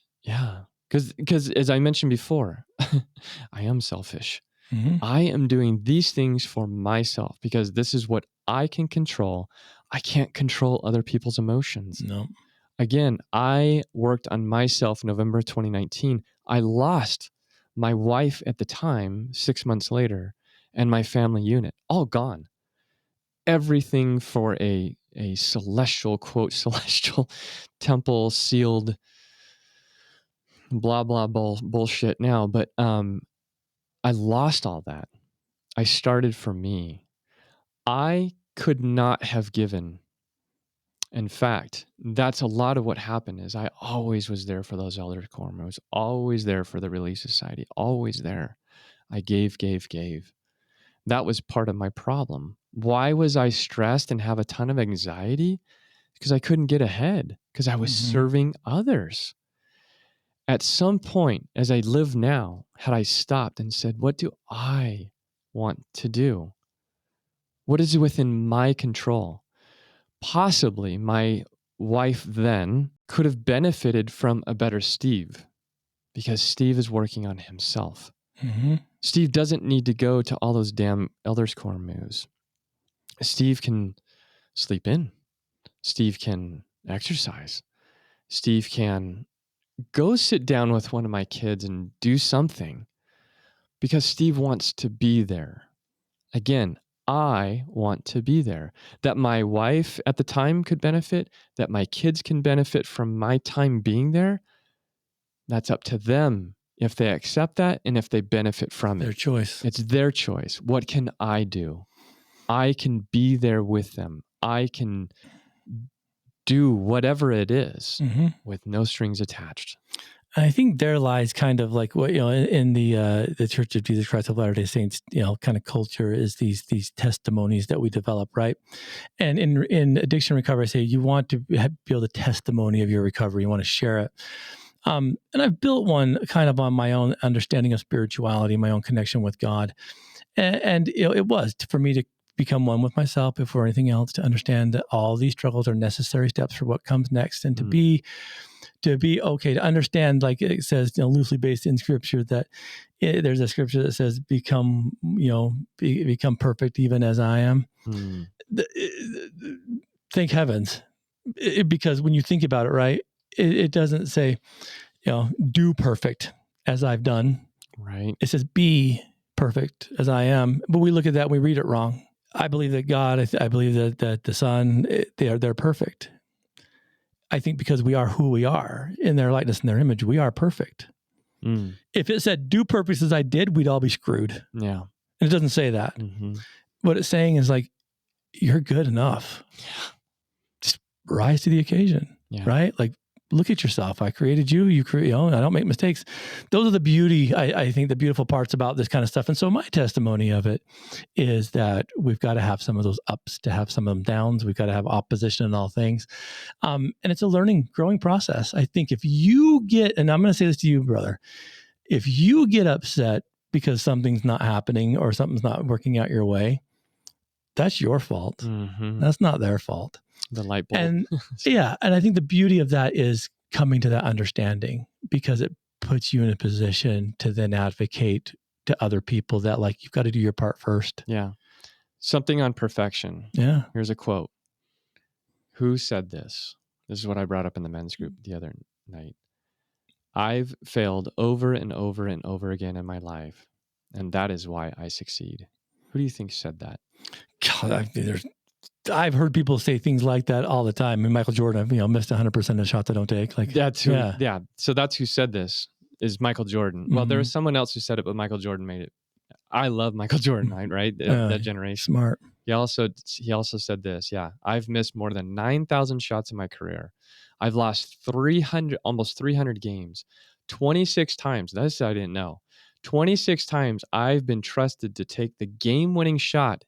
because as I mentioned before, I am selfish. I am doing these things for myself because this is what I can control. I can't control other people's emotions. No. Again, I worked on myself November 2019. I lost my wife at the time, 6 months later, and my family unit, all gone. Everything for a celestial, quote, celestial temple sealed blah, blah, bullshit now. But I lost all that. I started for me. I could not have given. In fact, that's a lot of what happened is I always was there for those Elders Quorum. I was always there for the Relief Society, always there. I gave. That was part of my problem. Why was I stressed and have a ton of anxiety? Because I couldn't get ahead, because I was serving others. At some point, as I live now, had I stopped and said, what do I want to do? What is within my control? Possibly my wife then could have benefited from a better Steve, because Steve is working on himself. Steve doesn't need to go to all those damn Elders Quorum moves. Steve can sleep in. Steve can exercise. Steve can go sit down with one of my kids and do something, because Steve wants to be there. Again, I want to be there. That my wife at the time could benefit, that my kids can benefit from my time being there, that's up to them if they accept that and if they benefit from it. Their choice. It's their choice. What can I do? I can be there with them. I can do whatever it is with no strings attached. I think there lies kind of like what, in the Church of Jesus Christ of Latter-day Saints, kind of culture is these testimonies that we develop, right? And in addiction recovery, I say you want to build a testimony of your recovery. You want to share it. And I've built one kind of on my own understanding of spirituality, my own connection with God. And it was for me to become one with myself before anything else, to understand that all these struggles are necessary steps for what comes next, and to be okay, to understand, like it says, loosely based in Scripture, that there's a Scripture that says, become perfect even as I am. Thank heavens, because when you think about it, right, it doesn't say, do perfect as I've done. Right. It says, be perfect as I am. But we look at that and we read it wrong. I believe that God, I believe that the Son, they're perfect. I think because we are who we are in their likeness and their image, we are perfect. If it said do perfect as I did, we'd all be screwed. Yeah. And it doesn't say that. What it's saying is like, you're good enough. Just rise to the occasion, right? Like, look at yourself. I created you. You create, I don't make mistakes. Those are the beauty, I think, the beautiful parts about this kind of stuff. And so my testimony of it is that we've got to have some of those ups to have some of them downs. We've got to have opposition in all things. And it's a learning, growing process. I think if you get, and I'm going to say this to you, brother, if you get upset because something's not happening or something's not working out your way, that's your fault. That's not their fault. The light bulb. And and I think the beauty of that is coming to that understanding, because it puts you in a position to then advocate to other people that like, you've got to do your part first. Yeah. Something on perfection. Yeah. Here's a quote. Who said this? This is what I brought up in the men's group the other night. I've failed over and over and over again in my life, and that is why I succeed. Who do you think said that? God, I've heard people say things like that all the time. I mean, Michael Jordan, missed 100% of the shots I don't take. Like that's who, yeah. So that's who said this, is Michael Jordan. Well, there was someone else who said it, but Michael Jordan made it. I love Michael Jordan, right? That generation. Smart. He also said this. Yeah, I've missed more than 9,000 shots in my career. I've lost almost 300 games, 26 times. That's I didn't know. 26 times I've been trusted to take the game-winning shot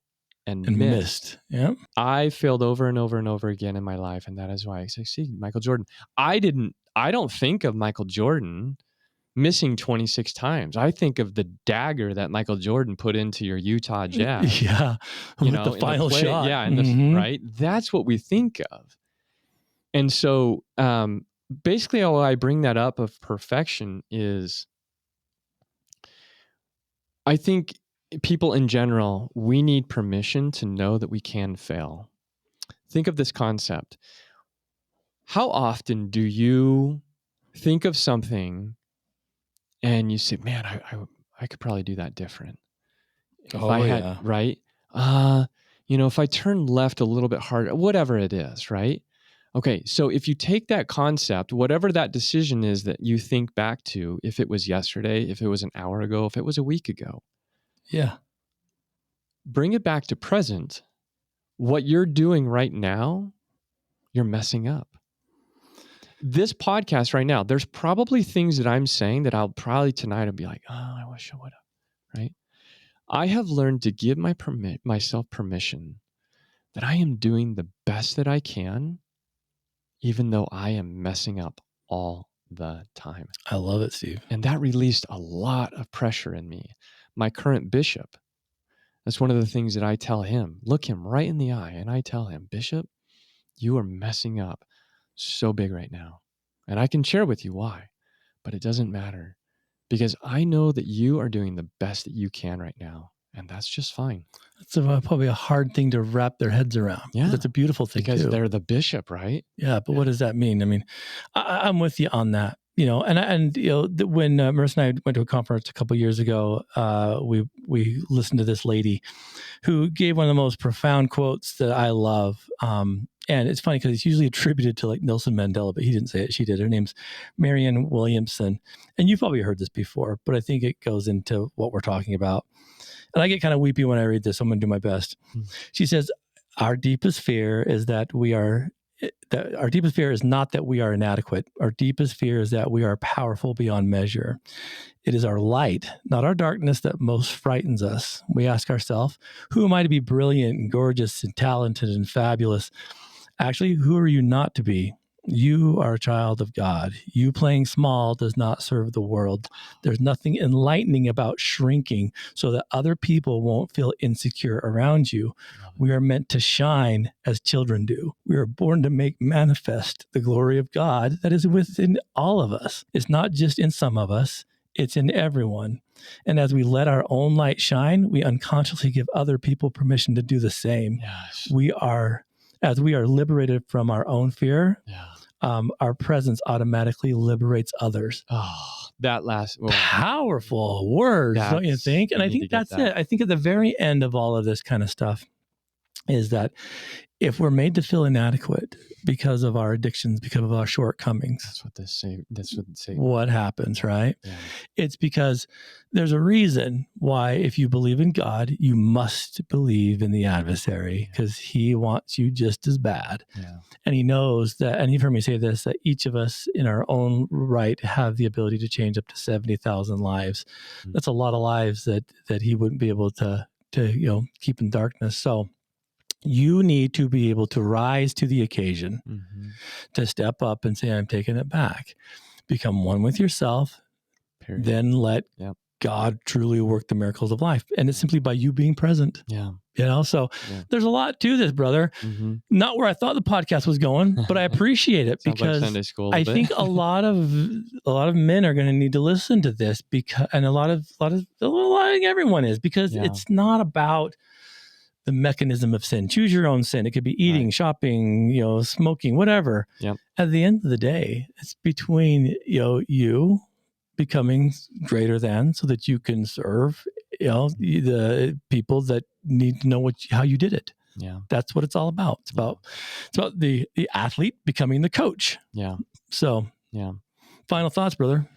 and missed. Yeah. I failed over and over and over again in my life, and that is why I succeed. Michael Jordan. I don't think of Michael Jordan missing 26 times. I think of the dagger that Michael Jordan put into your Utah Jazz. Yeah. The final shot. Yeah. Right. That's what we think of. And so basically how I bring that up of perfection is, I think people in general, we need permission to know that we can fail. Think of this concept. How often do you think of something and you say, man, I could probably do that different. Right? If I turn left a little bit harder, whatever it is, right? Okay, so if you take that concept, whatever that decision is that you think back to, if it was yesterday, if it was an hour ago, if it was a week ago. Yeah. Bring it back to present. What you're doing right now, you're messing up. This podcast right now, there's probably things that I'm saying that I'll probably tonight I'll be like, oh, I wish I would have, right? I have learned to give myself permission that I am doing the best that I can, even though I am messing up all the time. I love it, Steve. And that released a lot of pressure in me. My current bishop, that's one of the things that I tell him, look him right in the eye, and I tell him, Bishop, you are messing up so big right now. And I can share with you why, but it doesn't matter, because I know that you are doing the best that you can right now. And that's just fine. It's probably a hard thing to wrap their heads around. Yeah. That's a beautiful thing because too. They're the bishop, right? Yeah. But what does that mean? I mean, I'm with you on that, when Marissa and I went to a conference a couple of years ago, we listened to this lady who gave one of the most profound quotes that I love. And it's funny because it's usually attributed to like Nelson Mandela, but he didn't say it. She did. Her name's Marianne Williamson. And you've probably heard this before, but I think it goes into what we're talking about. And I get kind of weepy when I read this. I'm going to do my best. She says, our deepest fear is not that we are inadequate. Our deepest fear is that we are powerful beyond measure. It is our light, not our darkness, that most frightens us. We ask ourselves, who am I to be brilliant and gorgeous and talented and fabulous? Actually, who are you not to be? You are a child of God. You playing small does not serve the world. There's nothing enlightening about shrinking so that other people won't feel insecure around you. We are meant to shine as children do. We are born to make manifest the glory of God that is within all of us. It's not just in some of us, it's in everyone. And as we let our own light shine, we unconsciously give other people permission to do the same. Yes. As we are liberated from our own fear, our presence automatically liberates others. Oh, that last powerful words, don't you think? And I think that's it. I think at the very end of all of this kind of stuff is that if we're made to feel inadequate because of our addictions, because of our shortcomings, That's what they say. That's what they say. What happens, right? Yeah. It's because there's a reason why, if you believe in God, you must believe in the adversary, because he wants you just as bad. Yeah. And he knows that, and you've heard me say this, that each of us in our own right have the ability to change up to 70,000 lives. Mm-hmm. That's a lot of lives that he wouldn't be able to keep in darkness. So you need to be able to rise to the occasion, to step up and say, I'm taking it back. Become one with yourself. Period. Then let God truly work the miracles of life. And it's simply by you being present. Yeah. So there's a lot to this, brother. Not where I thought the podcast was going, but I appreciate it because like Sunday school I think a lot of men are going to need to listen to this, because, and a lot of everyone is, because it's not about the mechanism of sin. Choose your own sin. It could be eating, shopping, smoking, whatever. Yep. At the end of the day, it's between, you becoming greater than, so that you can serve, the people that need to know how you did it. Yeah. That's what it's all about. It's about the athlete becoming the coach. Yeah. So, final thoughts, brother.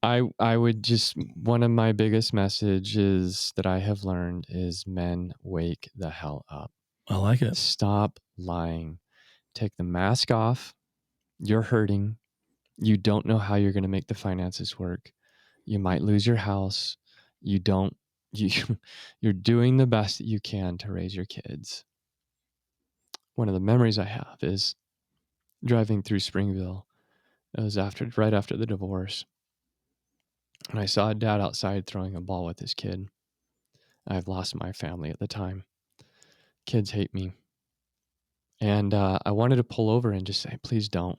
I would just, one of my biggest messages that I have learned is, men, wake the hell up. I like it. Stop lying. Take the mask off. You're hurting. You don't know how you're going to make the finances work. You might lose your house. You're doing the best that you can to raise your kids. One of the memories I have is driving through Springville. It was right after the divorce. And I saw a dad outside throwing a ball with his kid. I've lost my family at the time. Kids hate me. And I wanted to pull over and just say, please don't.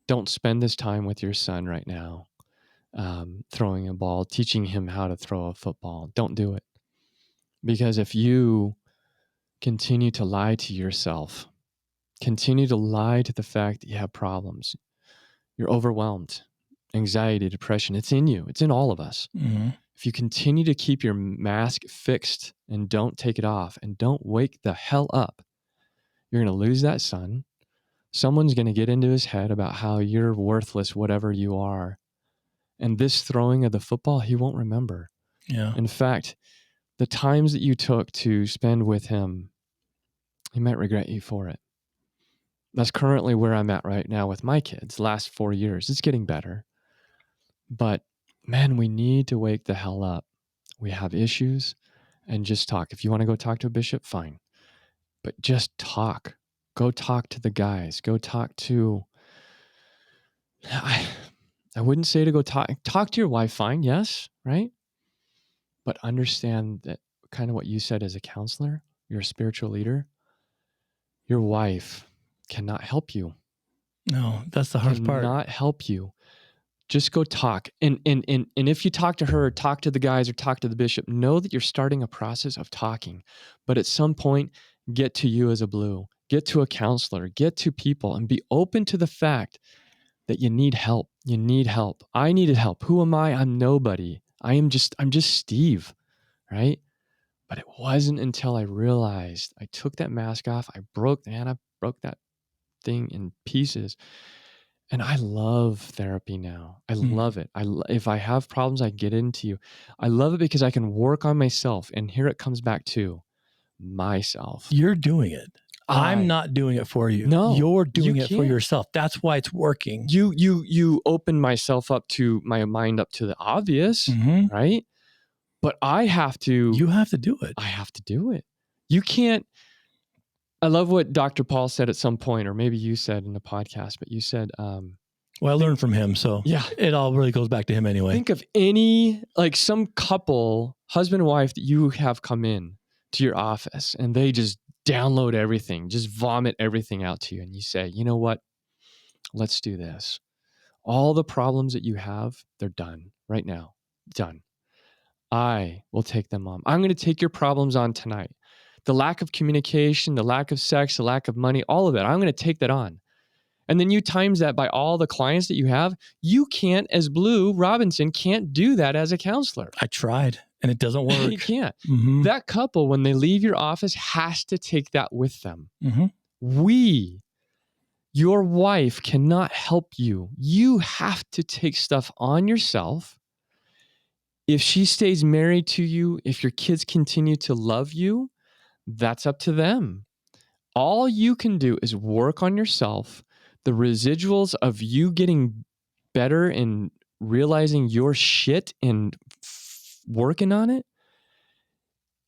Don't spend this time with your son right now, throwing a ball, teaching him how to throw a football. Don't do it. Because if you continue to lie to yourself, continue to lie to the fact that you have problems, you're overwhelmed, anxiety, depression, it's in you. It's in all of us. If you continue to keep your mask fixed and don't take it off and don't wake the hell up, you're going to lose that son. Someone's going to get into his head about how you're worthless, whatever you are. And this throwing of the football, he won't remember. Yeah. In fact, the times that you took to spend with him, he might regret you for it. That's currently where I'm at right now with my kids. Last 4 years, it's getting better. But man, we need to wake the hell up. We have issues, and just talk. If you want to go talk to a bishop, fine. But just talk. Go talk to the guys. Go talk to... I wouldn't say to go talk to your wife, fine, yes, right? But understand that kind of what you said as a counselor, you're a spiritual leader. Your wife cannot help you. No, that's the hardest part. Cannot help you. Just go talk. And if you talk to her, or talk to the guys, or talk to the bishop, know that you're starting a process of talking. But at some point, get to you as a Blue. Get to a counselor. Get to people, and be open to the fact that you need help. You need help. I needed help. Who am I? I'm nobody. I'm just Steve, right? But it wasn't until I realized, I took that mask off. I broke that thing in pieces. And I love therapy now. I love it. If I have problems, I get into you. I love it because I can work on myself. And here it comes back to myself. You're doing it. I'm not doing it for you. No, you're doing it for yourself. That's why it's working. You open myself up to my mind up to the obvious, right? But I have to. You have to do it. I have to do it. You can't. I love what Dr. Paul said at some point, or maybe you said in the podcast, but you said, well, I learned from him. So it all really goes back to him anyway. Think of some couple, husband and wife, that you have come in to your office and they just download everything, just vomit everything out to you. And you say, you know what? Let's do this. All the problems that you have, they're done right now. Done. I will take them on. I'm going to take your problems on tonight. The lack of communication, the lack of sex, the lack of money, all of it. I'm going to take that on. And then you times that by all the clients that you have. You can't, as Blue Robinson, can't do that as a counselor. I tried. And it doesn't work. You can't. Mm-hmm. That couple, when they leave your office, has to take that with them. Mm-hmm. Your wife cannot help you. You have to take stuff on yourself. If she stays married to you, if your kids continue to love you, that's up to them. All you can do is work on yourself. The residuals of you getting better and realizing your shit and working on it,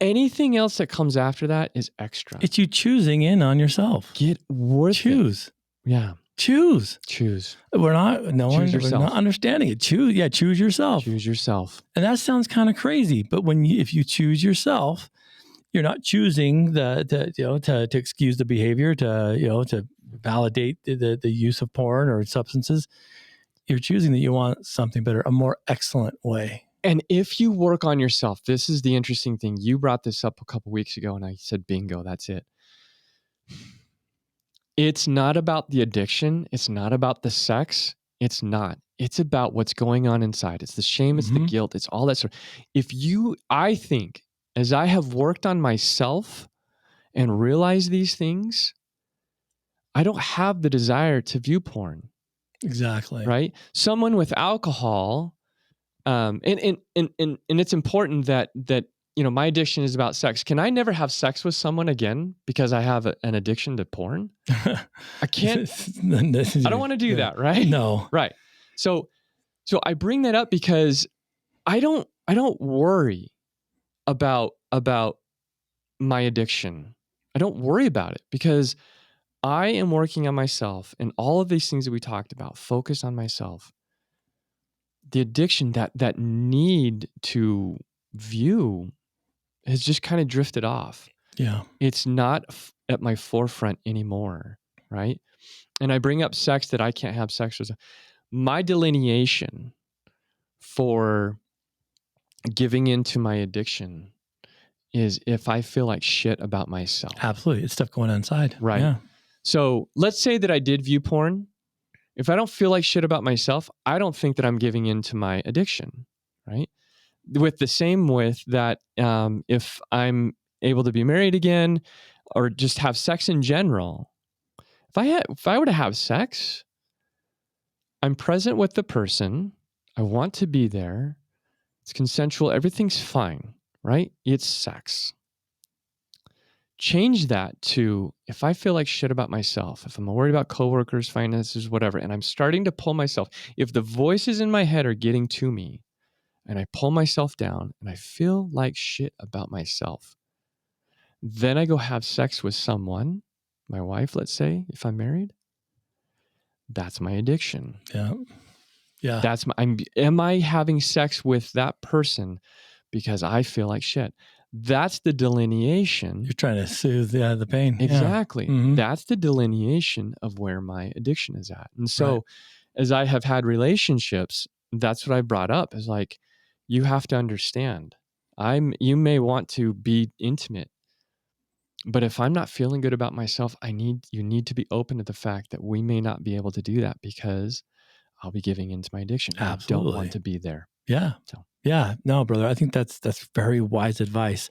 anything else that comes after that is extra. It's you choosing in on yourself. Get worth Choose. it. Yeah. Choose. We're not understanding it. Choose yourself. Choose yourself. And that sounds kind of crazy, but if you choose yourself, you're not choosing to excuse the behavior, to validate the use of porn or substances. You're choosing that you want something better, a more excellent way. And if you work on yourself, this is the interesting thing. You brought this up a couple weeks ago and I said, bingo, that's it. It's not about the addiction. It's not about the sex. It's not. It's about what's going on inside. It's the shame. It's the guilt. It's all that sort. I think, as I have worked on myself and realized these things, I don't have the desire to view porn. Exactly. Right? Someone with alcohol, and it's important that my addiction is about sex. Can I never have sex with someone again because I have an addiction to porn? I can't. I don't want to do that, right? No. Right. So I bring that up because I don't worry about my addiction. I don't worry about it because I am working on myself and all of these things that we talked about, focus on myself. The addiction, that need to view has just kind of drifted off. Yeah. It's not at my forefront anymore, right? And I bring up sex that I can't have sex with. My delineation for giving into my addiction is if I feel like shit about myself. Absolutely. It's stuff going on inside. Right. Yeah. So let's say that I did view porn. If I don't feel like shit about myself, I don't think that I'm giving into my addiction, right? With the same with that, if I'm able to be married again or just have sex in general, if I were to have sex, I'm present with the person. I want to be there. It's consensual. Everything's fine, right? It's sex. Change that to if I feel like shit about myself, if I'm worried about coworkers, finances, whatever, and I'm starting to pull myself, if the voices in my head are getting to me and I pull myself down and I feel like shit about myself, then I go have sex with someone, my wife, let's say, if I'm married, that's my addiction. Yeah. Yeah. Am I having sex with that person because I feel like shit? That's the delineation. You're trying to soothe the pain. Exactly. Yeah. Mm-hmm. That's the delineation of where my addiction is at. And so as I have had relationships, that's what I brought up is like, you have to understand, you may want to be intimate, but if I'm not feeling good about myself, you need to be open to the fact that we may not be able to do that because I'll be giving into my addiction. Absolutely. I don't want to be there. Yeah. So. Yeah. No, brother, I think that's very wise advice.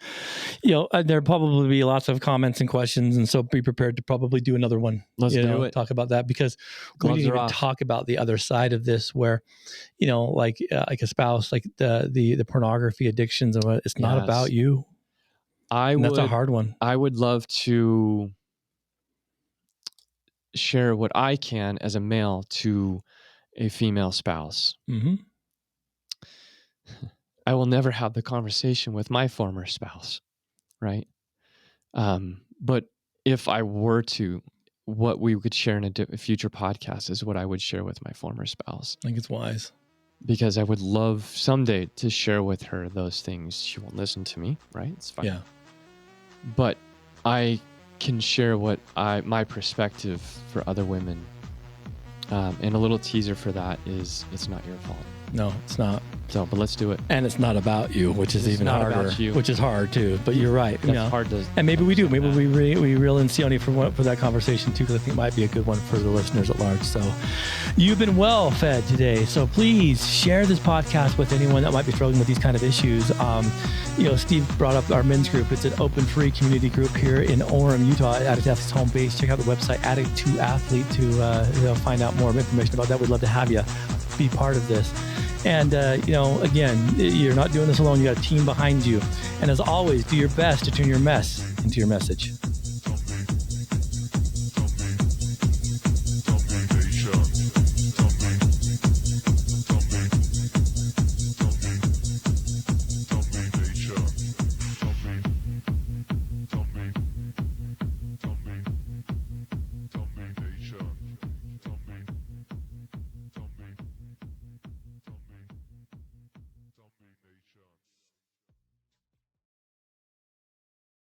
There'll probably be lots of comments and questions. And so be prepared to probably do another one. Let's do it. Talk about that because we didn't even talk about the other side of this where, like a spouse, like the pornography addictions. It's not about you. That's a hard one. I would love to share what I can as a male to a female spouse. Mm-hmm. I will never have the conversation with my former spouse, right? But if I were to, what we could share in a future podcast is what I would share with my former spouse. I think it's wise. Because I would love someday to share with her those things. She won't listen to me, right? It's fine. Yeah. But I can share my perspective for other women. And a little teaser for that is it's not your fault. No, it's not. So, but let's do it. And it's not about you, which is even harder, which is hard too. But you're right. That's hard to. And maybe we do. Maybe we reel in Sione for that conversation too, because I think it might be a good one for the listeners at large. So you've been well fed today. So please share this podcast with anyone that might be struggling with these kind of issues. Steve brought up our men's group. It's an open, free community group here in Orem, Utah, at Addict Athlete's home base. Check out the website, Addict2Athlete, to find out more information about that. We'd love to have you be part of this. And, again, you're not doing this alone. You got a team behind you. And as always, do your best to turn your mess into your message.